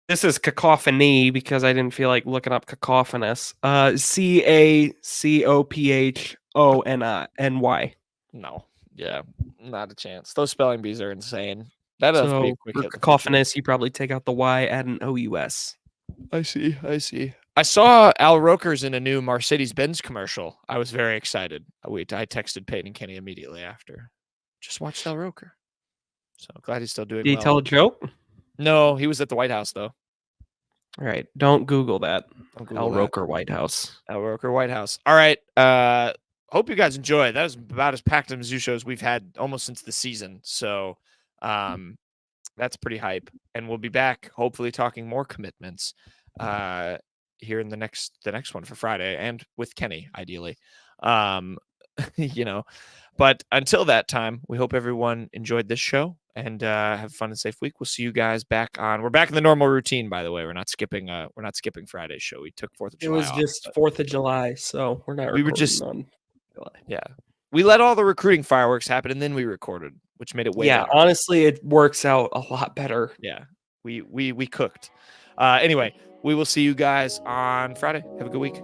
This is cacophony because I didn't feel like looking up cacophonous. CACOPHONY. No. Yeah, not a chance. Those spelling bees are insane. That is pretty So quick for hit. cacophonous, you probably take out the Y, add an OUS. I see. I saw Al Roker's in a new Mercedes-Benz commercial. I was very excited. I texted Peyton and Kenny immediately after. Just watched Al Roker. So glad he's still doing Did he well. tell a joke? No, he was at the White House, though. All right. Don't Google that. Google Al that. Roker White House. Al Roker White House. All right. Hope you guys enjoyed. That was about as packed a Mizzou show as we've had almost since the season. So that's pretty hype. And we'll be back, hopefully, talking more commitments here in the next one for Friday, and with Kenny, ideally. But until that time, we hope everyone enjoyed this show and have a fun and safe week. We'll see you guys back on. We're back in the normal routine, by the way. We're not skipping Friday's show. We took 4th of July. It was just 4th of July, so we're not. We were just on July. Yeah, we let all the recruiting fireworks happen, and then we recorded, which made it way better. Honestly, it works out a lot better. Yeah, we cooked. Anyway, we will see you guys on Friday. Have a good week.